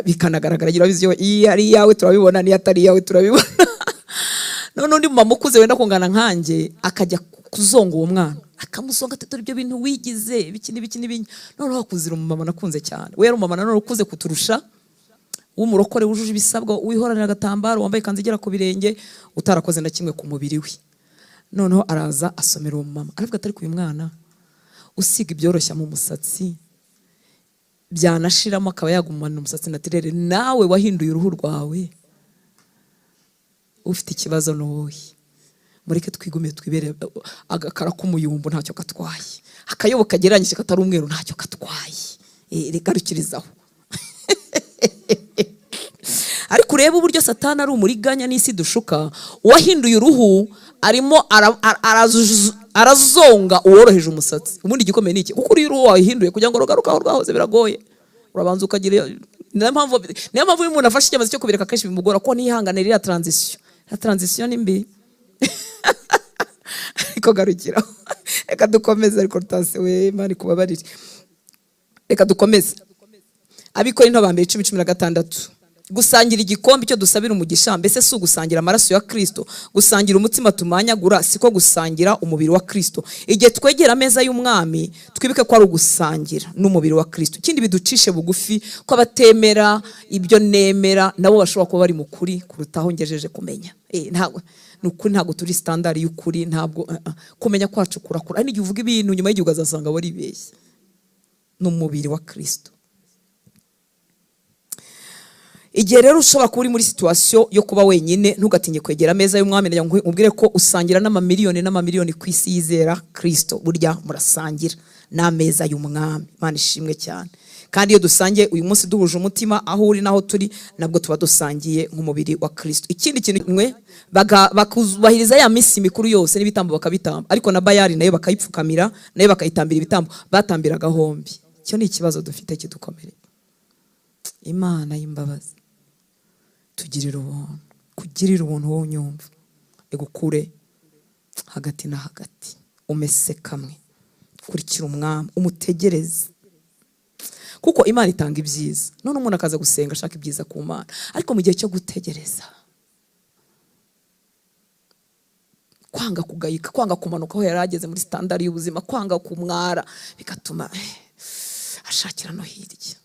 ikanagaragara gira biziyo ari yawe turabibona, ni atari yawe turabibona. None undi mama ukuze wenda kungana nkanjye akajya kuzonga uwo mwana, akamusonga ati ibyo bintu wigize biki. None wakuzira umumama nakunze cyane. We yari umumama none ukuze kuturusha, w'umurokore wujuje ibisabwa, wihoranira agatambaro, wambaye kanzu igera ku birenge, utarakoze na kimwe ku mubiri we. Noneho araza asomera uwo mama, aravuga ati ariko uyu mwana usiga ibyoroshya mu musatsi byanashiramo akaba yagumana umusatsi natirere. Nawe wahinduye uruhu rwawe, ufite ikibazo n'uwowe. Mureke twigumiye twibere agakara k'umuyumbu ntacyo katwaye, akayobo kageranyije katari umweru ntacyo katwaye. Regarukirizaho. Ariko urebe uburyo Satani ari umuriganya n'isi dushuka. Uwahinduye uruhu arimo arazonga uworoheje umusatsi. Ubundi gikomeye niki? Kuko uri uruhu wahinduye kugira ngo rugarukaho rwahoze biragoye. Urabanza ukagira niyo mpamvu umuntu afashe icyemezo cyo kubireka kenshi bimugora ko nihanganira iriya transition. La transition ni mbi. Ariko garukira. Reka dukomeze ariko rutase we Imana kubabarire. Reka dukomeze. Abikorinto ba mbere 10:16. Gusangira igikombe cyo dusabira umugisha, mbese si ugusangira amaraso ya Kristo. Gusangira umutima tumanyagura siko gusangira umubiri wa Kristo. Igihe twegera ameza y'umwami twibuke ko ari ugusangira n'umubiri wa Kristo. Ikindi biducishe bugufi ko abatemera ibyo nemera nabo bashobora kuba bari mu kuri kurutaho ngejeje kumenya. Ntabwo turi standard y'ukuri, ntabwo kumenya kwacu kurakura. Ari n'igihe uvuga ibintu nyuma y'igihe ukazasanga wari beshye. N'umubiri wa Kristo. Igihe rero ushobora kuba uri muri situation yo kuba wenyine, ntugatinye kwegera ameza y'umwami na ngo ubwire ko usangira n'amamiliyoni ku isi yizera Kristo. Burya murasangira n'ameza y'umwami. Imana ishimwe cyane. Kandi iyo dusangiye uyu munsi duhuje umutima aho uri naho turi, nabwo tuba dusangiye nk'umubiri wa Kristo. Ikindi kintu mwe bakubahiriza ya minsi mikuru yose n'ibitambo bakabitamba, ariko na Bayali nayo bakayipfukamira, nayo bakayitambira ibitambo batambiraga hombi. Cyo ni ikibazo dufite kidukomereye. Imana y'imbabazi tugirira ubuntu, kugirira ubuntu wowe unyumva, igukure hagati na hagati, umese kamwe, kurikira umwami, umutegereze. Kuko Imana itanga ibyiza. None umuntu akaza gusenga ashaka ibyiza ku Mana, ariko mu gihe cyo gutegereza kwanga kugayika, kwanga kumanuka aho yarageze muri standard y'ubuzima, kwanga kumwara, bigatuma ashakira no hirya.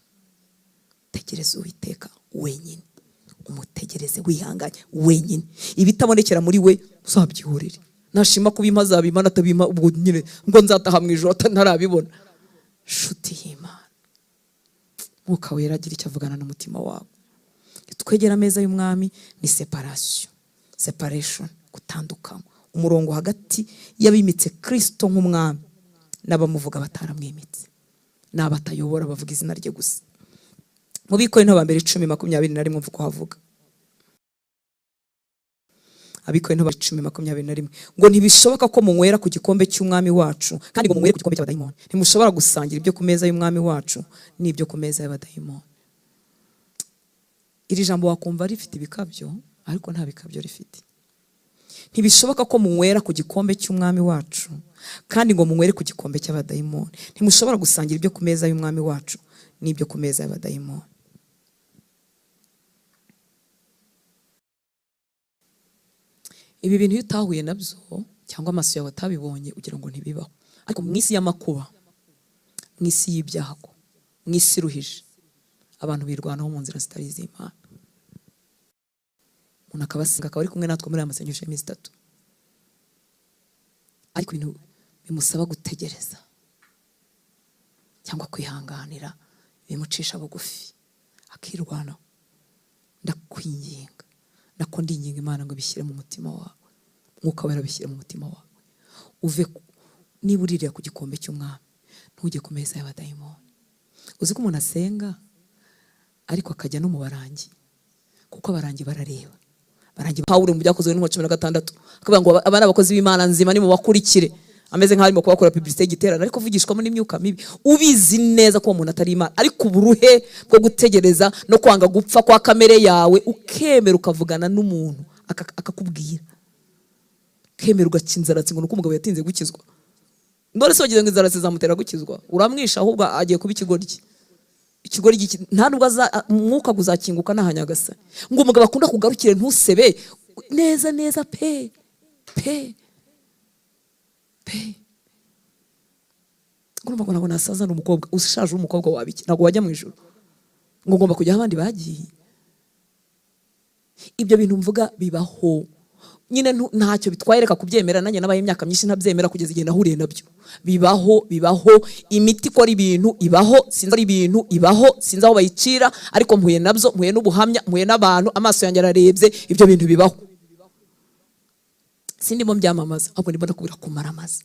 Tegereza Uwiteka wenyine, umutegereze wihanganye wenyine. Ibitabonekera muri we uzabyihorere. Nashima kubima azabima, natabima ubwo nyine ngo nzataha mu ijoro ntarabibona. Shuti y'Imana, Mwuka Wera agira icyo avugana n'umutima wawe. Twegera ameza y'umwami ni separation, gutandukana, umurongo hagati y'abimitse Kristo nk'umwami n'abamuvuga bataramwimitse, n'abatayobora bavuga izina rye gusa. Mu Bikorinto ba mbere 10:21 mvuko havuga. Abikorinto ba 10:21 ngo ntibishoboka ko munywera ku gikombe cy'umwami wacu kandi ngo munywere ku gikombe cy'abadayimoni. Ntimushobora gusangira ibyo ku meza y'umwami wacu n'ibyo ku meza y'abadayimoni. Iri jambo wakumva rifite ibikabyo, ariko nta bikabyo rifite. Ntibishoboka ko munywera ku gikombe cy'umwami wacu kandi ngo munywere ku gikombe cy'abadayimoni. Ntimushobora gusangira ibyo ku meza y'umwami wacu n'ibyo ku meza y'abadayimoni. Ibi bintu iyo utahuye nabyo cyangwa amaso yawe atabibonye ugira ngo ntibibaho. Ariko mu isi y'amakuba, mu isi y'ibyago, mu isi ruhije, abantu birwanaho mu nzira zitari iz'Imana. Umuntu akabasenga akaba ari kumwe natwe muri aya masengesho y'iminsi 3, ariko ibintu bimusaba gutegereza cyangwa kwihanganira, bimucisha bugufi akirwanaho. Ndakwinginga, ndinginga Imana ngo bishyire mu mutima wawe. Mwuka Wera bishyire mu mutima wawe. Uve niba uririra ku gikombe cy'umwami, ntujye ku meza y'abadayimoni. Uzi ko umuntu asenga ariko akajya no mu barangi, kuko abarangi barareba. Barangi Pawulo mu byakozwe no 16 akavuga ngo abana abakozi b'Imana nzima ni mu bakurikire, ameze nk'arimo kubakora publicité y'igiterano, ariko vugishwamo n'imyuka mibi. Ubizi neza ko umuntu atari Imana, ariko uburuhe bwo gutegereza no kwanga gupfa kwa kamere yawe, ukemera ukavugana n'umuntu akakubwira, kemera ugakinzaratsi ngo nuko umugabo yatinze gukizwa. Ndore se wagize ngo inzaratsi zamutera gukizwa? Uramwisha ahubwo agiye kuba ikigoryi. Nta nubwo umwuka guzakinguka nahanyagasa. Ngo umugabo akunda kugarukire ntusebe neza pe. Ngomba ngo nasaza n'umukobwa ushaje, umukobwa wabiki ntago wajya mu ijuru, ngo ngomba kujya abandi bagiye. Ibyo bintu mvuga bibaho nyine ntacyo bitwaye, reka kubyemera. Nanjye nabaye imyaka myinshi ntabyemera kugeza igihe nahuriye nabyo. Bibaho imiti ikora ibintu ibaho, sinzi aho bayicira, ariko mpuye nabyo, mpuye n'ubuhamya, mpuye n'abantu, amaso yanjye ararebye, ibyo bintu bibaho. Sindimo byamamaza, ahubwo ndimo ndakubwira kumara amazi.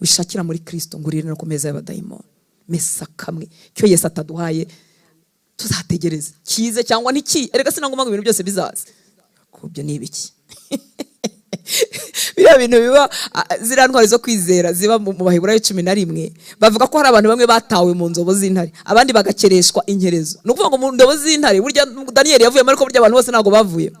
Wishakira muri Kristo ngurire no ku meza y'abadayimoni. Mesa kamwe cyo Yesu ataduhaye tuzategereza kize cyangwa niki. Erega sinangoma ngo ibintu byose bizaza. Kubyo ni ibiki? Biriya bintu biba ziriya ntwari zo kwizera ziba mu Baheburayo 11 bavuga ko hari abantu bamwe batawe mu nzobo z'intare, abandi bagakereshwa inkerezo. No kuvuga ngo mu ndobo z'intare burya Daniel yavuyemo, ariko burya abantu bose ntago bavuye.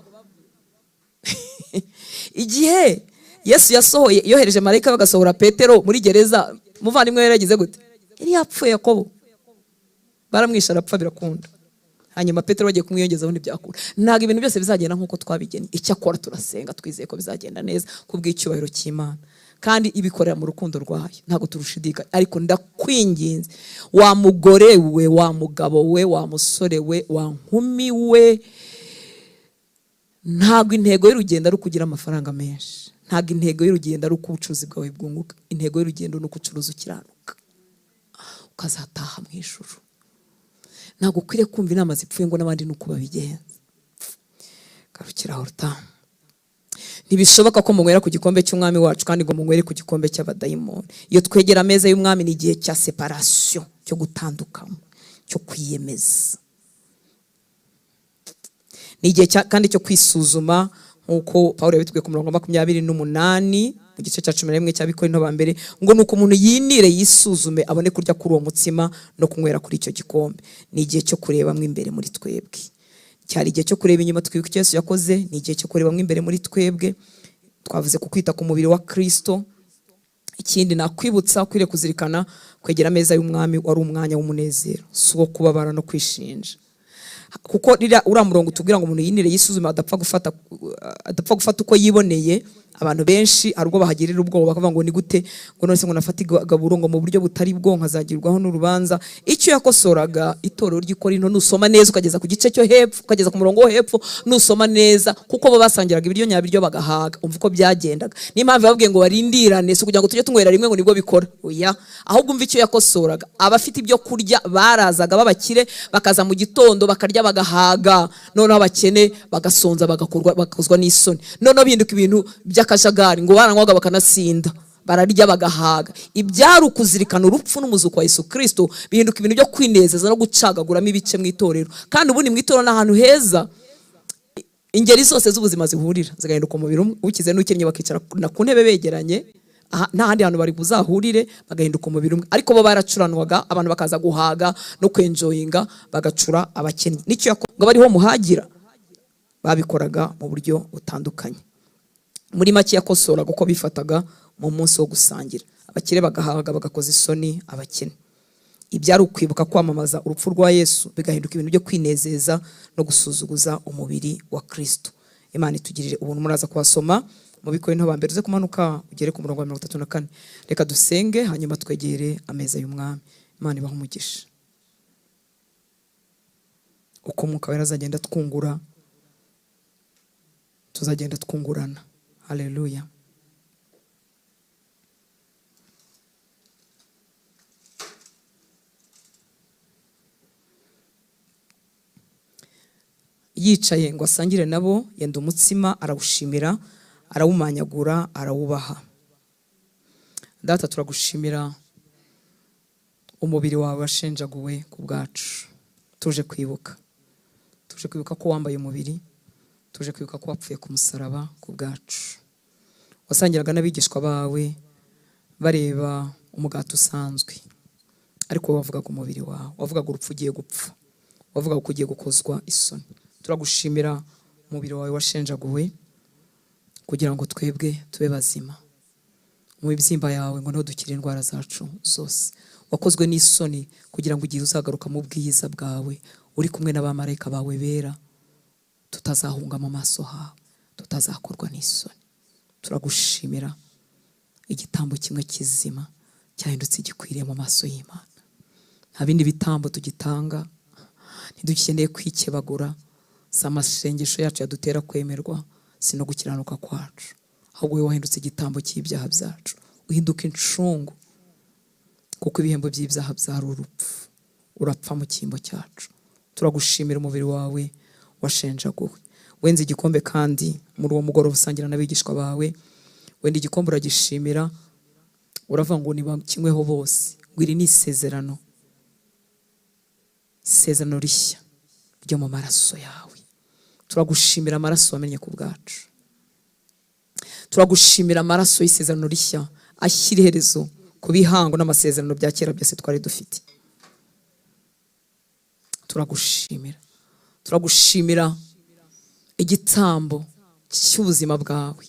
Igihe Yesu yasohoye yohereje marayika bagasohora Petero muri gereza, muvandimwe we yaragize gute? Yari yapfuye. Yakobo baramwisha arapfa birakunda. Hanyuma Petero bagiye kumwiyongezaho ntibyakura. Ntago ibintu byose bizagenda nkuko twabigeni. Icyakora turasenga twizeye ko bizagenda neza kubw'icyubahiro cy'Imana, kandi ibikorera mu rukundo rwayo, ntago turushidika. Ariko ndakwinginze, wa mugore we, wa mugabo we, wa musore we, wa nkumi we, ntago intego y'urugendo ari ukugira amafaranga menshi. Ntago intego y'urugendo ari ubucuruzi bwawe bwunguka. Intego y'urugendo ni ukucuruza ukiranuka, ukazataha mu ijuru. Ntago ukwiriye kumva inama zipfuye ngo n'abandi nuko babigenza. Garukiraho rutamu. Ntibishoboka ko munywera ku gikombe cy'umwami wacu kandi ngo munywere ku gikombe cy'abadayimoni. Iyo twegera ameza y'umwami ni igihe cya separation, cyo gutandukamo, cyo kwiyemeza. Ni igihe kandi cyo kwisuzuma, nkuko Paulo yabitubwiye ku murongo 28 mu gice cya 11 cy'Abikorinto ba mbere, ngo nuko umuntu yinire yisuzume abone kurya kuri uwo mutsima no kunywera kuri icyo gikombe. Ni igihe cyo kurebamwe imbere muri twebwe. Cyari igihe cyo kureba inyuma twibuka icyo Yesu yakoze, ni igihe cyo kurebamwe imbere muri twebwe. Twavuze ku kwita ku mubiri wa Kristo. Ikindi nakwibutsa kwire kuzirikana kwegera ameza y'umwami wari umwanya w'umunezero, si wo kubabara no kwishinja. Kuko uriya murongo tubwira ngo umuntu yinire yisuzume adapfa gufata uko yiboneye. Abantu benshi arubwo bahagirira ubwoba bakavuga ngo ni gute ngo none se ngo nafata igaburo ngo mu buryo butari bwo nkazagirwaho n'urubanza. Icyo yakosoraga itorero ry'Ikorinto, nusoma neza ukageza ku gice cyo hepfo, ukageza ku murongo wo hepfo, nusoma neza, kuko bo basangiraga ibiryo nyabiryo bagahaga, umva uko byagendaga. Ni impamvu babwiye ngo barindirane, so kugira ngo tujye tunywera rimwe ngo nibwo bikora. Oya, ahubwo umva icyo yakosoraga. Abafite ibyo kurya barazaga babakire, bakaza mu gitondo bakarya bagahaga, noneho abakene bagasonza bagakozwa n'isoni. Noneho bihinduka ibintu by'akajagari, ngo baranywaga bakanasinda, bararya bagahaga. Ibyari ukuzirikana urupfu n'umuzuko wa Yesu Kristo bihinduka ibintu byo kwinezeza no gucagaguramo ibice mu itorero. Kandi ubundi mu itorero n'ahantu heza ingeri zose z'ubuzima zihurira, zigahinduka umubiri umwe. Ukize n'ukennye bakicara ku ntebe begeranye, nta handi hantu bari buzahurire, bagahinduka umubiri umwe. Ariko bo baracuranwaga, abantu bakaza guhaga no kwenjoyinga, bagacura abakennye. Nicyo ngo bariho muhagira, babikoraga mu buryo butandukanye. Muri make yakosoraga uko bifataga mu munsi wo gusangira. Abakire bagahaga bagakoza isoni abakene. Ibyari ukwibuka kwamamaza urupfu rwa Yesu, bigahinduka ibintu byo kwinezeza no gusuzuguza umubiri wa Kristo. Imana itugirire ubuntu. Muraza kubasoma mu Bikorinto ba mbere, uze kumanuka ugere ku murongo wa 34. Reka dusenge hanyuma twegere ameza y'umwami. Imana ibahe umugisha. Uko Mwuka Wera azagenda twungura, tuzagenda twungurana. Haleluya. Yicaye ngo asangire nabo, yenda umutsima arawushimira, arawumanyagura, arawubaha. Data, turagushimira umubiri wawe washenjaguwe ku bwacu. Tuje kwibuka ko wambaye umubiri, tuje kwibuka ko wapfuye ku musaraba ku bwacu. Wasangiraga n'abigishwa bawe bareba umugati usanzwe, ariko wavugaga umubiri wawe, wavugaga urupfu ugiye gupfa, wavugaga ko ugiye gukozwa isoni. Turagushimira umubiri wawe washenjaguwe kugira ngo twebwe tube bazima. Mu bibyimba yawe ngo niho dukire indwara zacu zose. Wakozwe n'isoni kugira ngo igihe uzagaruka mu bwiza bwawe uri kumwe n'abamarayika bawe bera, tutazahunga mu maso hawe, tutazakorwa n'isoni. Turagushimira igitambo kimwe kizima cyahindutse gikwiriye mu maso y'Imana. Nta bindi bitambo tugitanga, ntidukeneye kwikebagura. Si amasengesho yacu yadutera kwemerwa, si no gukiranuka kwacu, ahubwo wowe wahindutse igitambo cy'ibyaha byacu, uhinduka incungu, kuko ibihembo by'ibyaha byari urupfu, urapfa mu cyimbo cyacu. Turagushimira umubiri wawe washenjaguwe. Wenze igikombe kandi muri uwo mugoroba usangira n'abigishwa bawe, wenda igikombe uragishimira, uravuga ngo nibakinyweho bose, ngo iri ni isezerano rishya ryo mu maraso yawe. Turagushimira amaraso wamennye ku bwacu, turagushimira amaraso y'isezerano rishya ashyira iherezo ku bihango n'amasezerano bya kera byose twari dufite. Turagushimira igitambo cy'ubuzima bwawe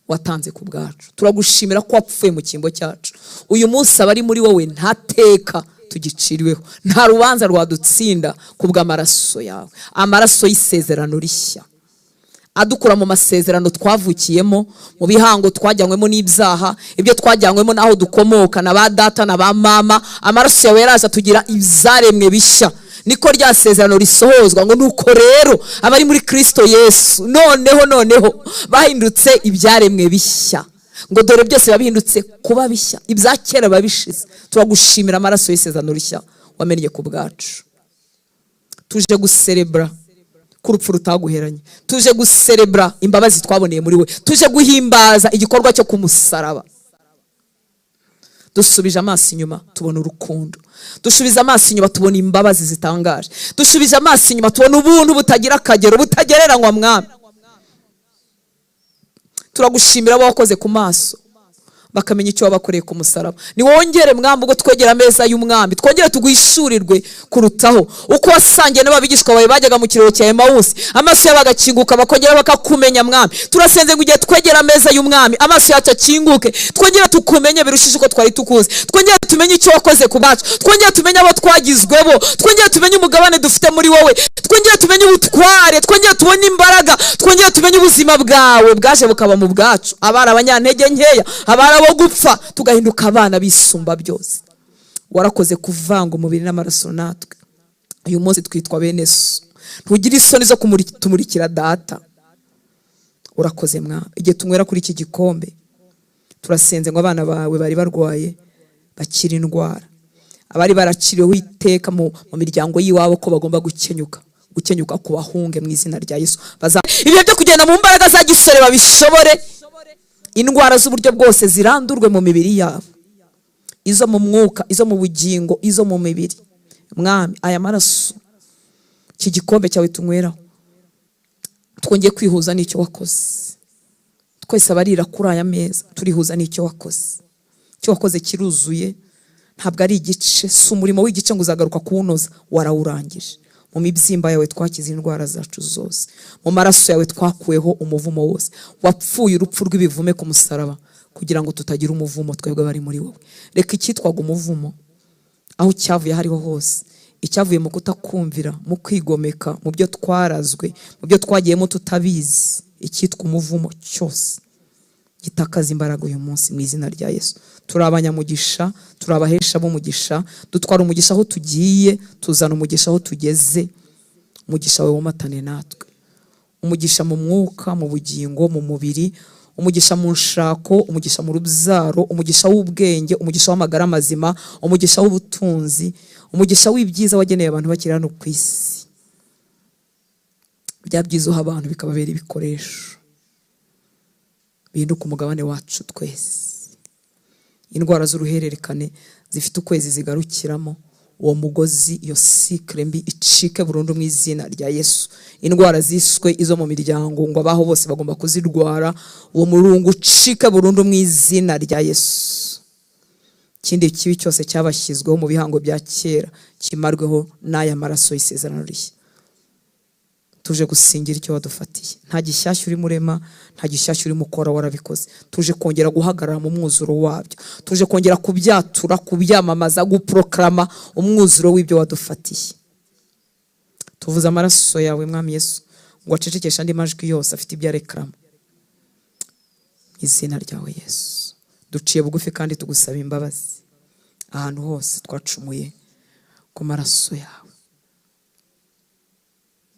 watanze ku bwacu. Turagushimira ko wapfuye mu cyimbo cyacu. Uyu munsi abari muri wowe nta teka tugiciriweho, nta rubanza rwadutsinda ku bw'amaraso yawe, amaraso y'isezerano rishya adukura mu masezerano twavukiyemo, mu bihango twajyanywemo n'ibyaha, ibyo twajyanywemo n'aho dukomoka na ba data na ba mama. Amaraso yawe yaraza tugira ibyaremwe bishya, niko rya sezerano risohozwa ngo nuko rero abari muri Kristo Yesu noneho bahindutse ibyaremwe bishya, ngo dore byose babihindutse kuba bishya, ibya kera babishize. Turagushimira amaraso y'isezerano rishya wamennye ku bwacu. Tuje guserebra ko urupfu rutaguheranye, tuje guserebra imbabazi twaboneye muri we, tuje guhimbaza igikorwa cyo kumusaraba. Dusubije amaso inyuma tubona urukundo, dusubiza amaso inyuma tubona imbabazi zitangaje, dusubije amaso inyuma tubona ubuntu butagira akagero, butagereranywa mwami. Turagushimira abo wakoze ku maso bakamenya icyo wabakoreye ku musaraba. Niwongere mwami ubwo twegera ameza y'umwami, twongere tuguhishurirwe kurutaho uko wasangiye n'ababigishwa bawe bajyaga mu kirero cya Emawusi, amaso yabo agakinguka bakongera bakakumenya mwami. Turasenze ngo igihe twegera ameza y'umwami amaso yacu akinguke, twongere tukumenye birushije uko twari tukuzi, twongere tumenye icyo wakoze ku bacu, twongere tumenye abo twagizwebo, twongere tumenye umugabane dufite muri wowe, twongere tumenye ubutware, twongere tubone imbaraga, twongere tumenye ubuzima bwawe bwaje bukaba mu bwacu. Abari abanyantege nkeya, abari abo gupfa, tugahinduka abana bisumba byose. Warakoze kuvanga umubiri n'amaraso natwe. Uyu munsi twitwa bene so, ntugire isoni zo tumurikira data. Urakoze mwami. Igihe tunywera kuri iki gikombe turasenze ngo abana bawe bari barwaye bakira indwara, abari baraciriweho iteka mu miryango y'iwabo ko bagomba gukenyuka ku bahunge mu izina rya Yesu. Ibihe byo kugenda mu mbaraga za gisore babishobore, indwara z'uburyo bwose zirandurwe mu mibiri yabo, izo mu mwuka, izo mu bugingo, izo mu mibiri. Mwami, aya maraso, iki gikombe cyawe tunyweraho, twongeye kwihuza n'icyo wakoze. Twese abarira kuri aya meza turihuza n'icyo wakoze. Icyo wakoze kiruzuye, ntabwo ari igice, si umurimo w'igice ngo uzagaruka kuwunoza, warawurangije. Mu mibyimba yawe twakize indwara zacu zose, mu maraso yawe twakuweho umuvumo wose. Wapfuye urupfu rw'ibivume ku musaraba kugira ngo tutagira umuvumo twebwe bari muri wowe. Reka icyitwaga umuvumo aho cyavuye hariho hose, icyavuye mu kutakumvira, mu kwigomeka, mu byo twarazwe, mu byo twagiyemo tutabizi, icyitwa umuvumo cyose gitakaza imbaraga uyu munsi mu izina rya Yesu. Turi abanyamugisha, turi abahesha b'umugisha, dutwara umugisha aho tugiye, tuzana umugisha aho tugeze. Umugisha wawe womatane natwe, umugisha mu mwuka, mu bugingo, mu mubiri, umugisha mu nshako, umugisha mu rubyaro, umugisha w'ubwenge, umugisha w'amagara mazima, umugisha w'ubutunzi, umugisha w'ibyiza wageneye abantu bakiri hano ku isi. Bya byiza uha abantu bikababera ibikoresho, bihinduka umugabane wacu twese. Indwara z'uruhererekane zifite ukwezi zigarukiramo, uwo mugozi, iyo sikre mbi icike burundu mu izina rya Yesu. Indwara ziswe izo mu miryango ngo abaho bose bagomba kuzirwara, uwo murungu ucike burundu mu izina rya Yesu. Ikindi kibi cyose cyabashyizweho mu bihango bya kera kimarweho n'aya maraso y'isezerano rishya. Tuje gusingira icyo wadufatiye, nta gishyashya uri murema, nta gishyashya uri mukora, warabikoze. Tuje kongera guhagarara mu mwuzuro wabyo, tuje kongera kubyatura, kubyamamaza, guproklama umwuzuro w'ibyo wadufatiye. Tuvuze amaraso yawe mwami Yesu ngo acecekeshe andi majwi yose afite ibyo areklama. Izina ryawe Yesu duciye bugufi kandi tugusaba imbabazi ahantu hose twacumuye ku maraso yawe.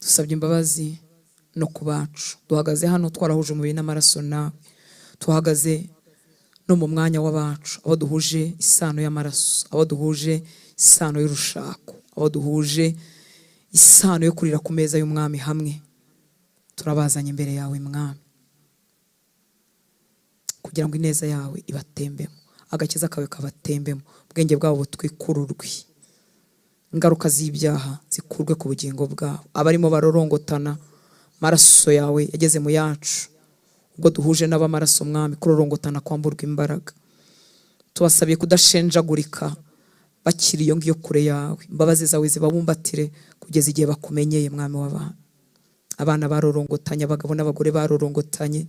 Dusabye imbabazi no ku bacu. Duhagaze hano twarahuje umubiri n'amaraso nawe, tuhagaze no mu mwanya w'abacu, abo duhuje isano y'amaraso, abo duhuje isano y'urushako, abo duhuje isano yo kurira ku meza y'umwami hamwe. Turabazanye imbere yawe mwami, kugira ngo ineza yawe ibatembemo, agakiza kawe kabatembemo, ubwenge bwabo butwikururwe, ingaruka z'ibyaha zikurwe ku bugingo bwabo. Abarimo barorongotana, maraso yawe yageze mu yacu, ubwo duhuje n'abamaraso mwami, kurorongotana kwamburwa imbaraga. Tubasabiye kudashenjagurika bakiri iyo ngiyo kure yawe, imbabazi zawe zibabumbatire kugeza igihe bakumenyeye mwami w'abantu. Abana barorongotanye, abagabo n'abagore barorongotanye,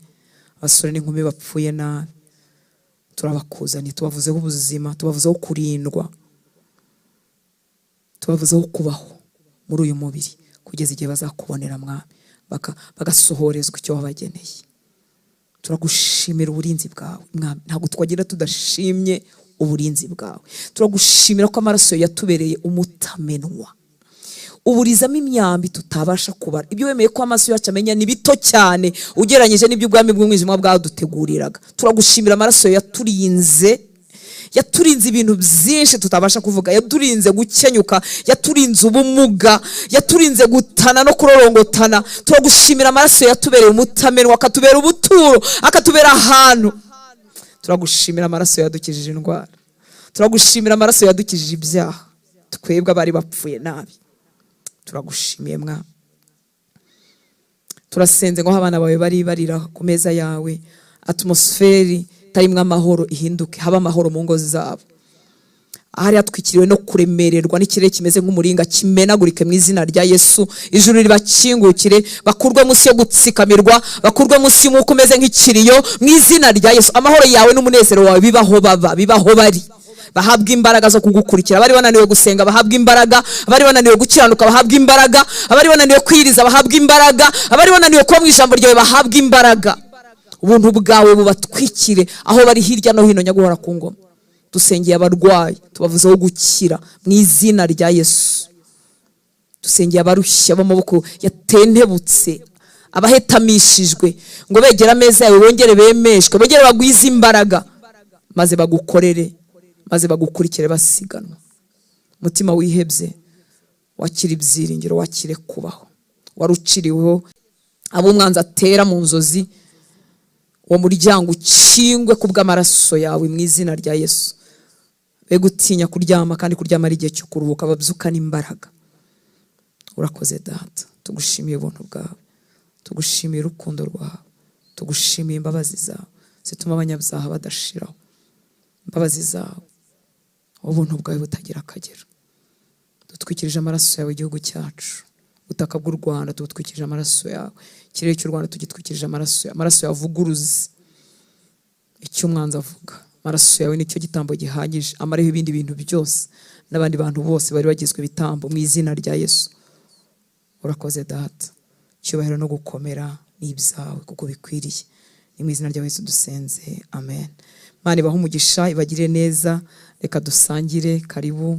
abasore n'inkumi bapfuye nabi, turabakuzanye, tubavuzeho ubuzima, tubavuzeho kurindwa, tubavuzeho kubaho muri uyu mubiri kugeza igihe bazakubonera mwami, bagasohorezwa icyo wabageneye. Turagushimira uburinzi bwawe mwami, ntabwo twagira tudashimye uburinzi bwawe. Turagushimira ko amaraso yatubereye umutamenwa, uburizamo imyambi tutabasha kubara. Ibyo wemeye ko amaso yacu amenya ni bito cyane ugereranyije n'ibyo ubwami bw'umwijima bwaduteguriraga. Turagushimira amaraso yaturinze, yaturinze ibintu byinshi tutabasha kuvuga, yaturinze gukenyuka, yaturinze ubumuga, yaturinze gutana no kurorongotana. Turagushimira amaraso yatubereye umutamenwa, akatubera ubuturo, akatubera ahantu. Turagushimira amaraso yadukijije indwara, turagushimira amaraso yadukijije ibyaha, twebwe abari bapfuye nabi. Turagushimiye mwami. Turasenze ngo abana bawe bari barira ku meza yawe, atmosferi tarimwe amahoro ihinduke, haba amahoro mu ngo zabo. Ahari hatwikiriwe no kuremererwa n'ikirere kimeze nk'umuringa, kimenagurike mu izina rya Yesu. Ijuru ribakingukire, bakurwe munsi yo gutsikamirwa, bakurwe munsi y'umwuka umeze nk'ikiriyo mu izina rya Yesu. Amahoro yawe n'umunezero wawe bibaho baba, bibaho bari, bahabwa imbaraga zo kugukurikira. Abari bananiwe gusenga bahabwa imbaraga, abari bananiwe gukiranuka bahabwa imbaraga, abari bananiwe kwiriza bahabwa imbaraga, abari bananiwe kuba mu ijambo ryawe bahabwa imbaraga. Ubuntu bwawe bubatwikire aho bari hirya no hino nyaguhora ku ngoma. Dusengeye abarwayi, tubavuzeho gukira mu izina rya Yesu. Dusengeye abarushya b'amaboko yatentebutse, abahetamishijwe, ngo begera ameza yawe bongere bemeshwe, bongere bagwize imbaraga, maze bagukorere, maze bagukurikire basiganwa. Mutima wihebye, wakira ibyiringiro, wakire kubaho. Waruciriweho abo umwanzi atera mu nzozi, uwo muryango ukingwe kubw'amaraso yawe mu izina rya Yesu. Be gutinya kuryama, kandi kuryama ari igihe cyo kuruhuka, babyukana imbaraga. Urakoze data, tugushimiye ubuntu bwawe, tugushimiye urukundo rwawe, tugushimiye imbabazi zawe zituma abanyabyaha badashiraho. Imbabazi zawe, ubuntu bwawe butagira akagero. Dutwikirije amaraso yawe igihugu cyacu, ubutaka bw'u Rwanda tubutwikirije amaraso yawe, ikirere cy'u Rwanda tugitwikirije amaraso yawe. Amaraso yawe avuguruze icyo umwanzi avuga. Amaraso yawe nicyo gitambo gihagije, amareho ibindi bintu byose n'abandi bantu bose bari bagizwe ibitambo mu izina rya Yesu. Urakoze data, cyubahiro no gukomera ni ibyawe kuko bikwiriye. Ni mu izina rya Yesu dusenze, amen. Imana ibahe umugisha, ibagire neza. Reka dusangire. Karibu.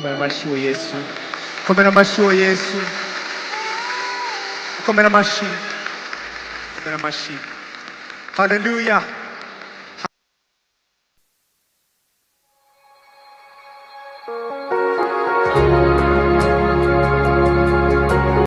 komera amashyi wa Yesu, komera amashyi wa Yesu, komera amashyi, komera amashyi. Hallelujah.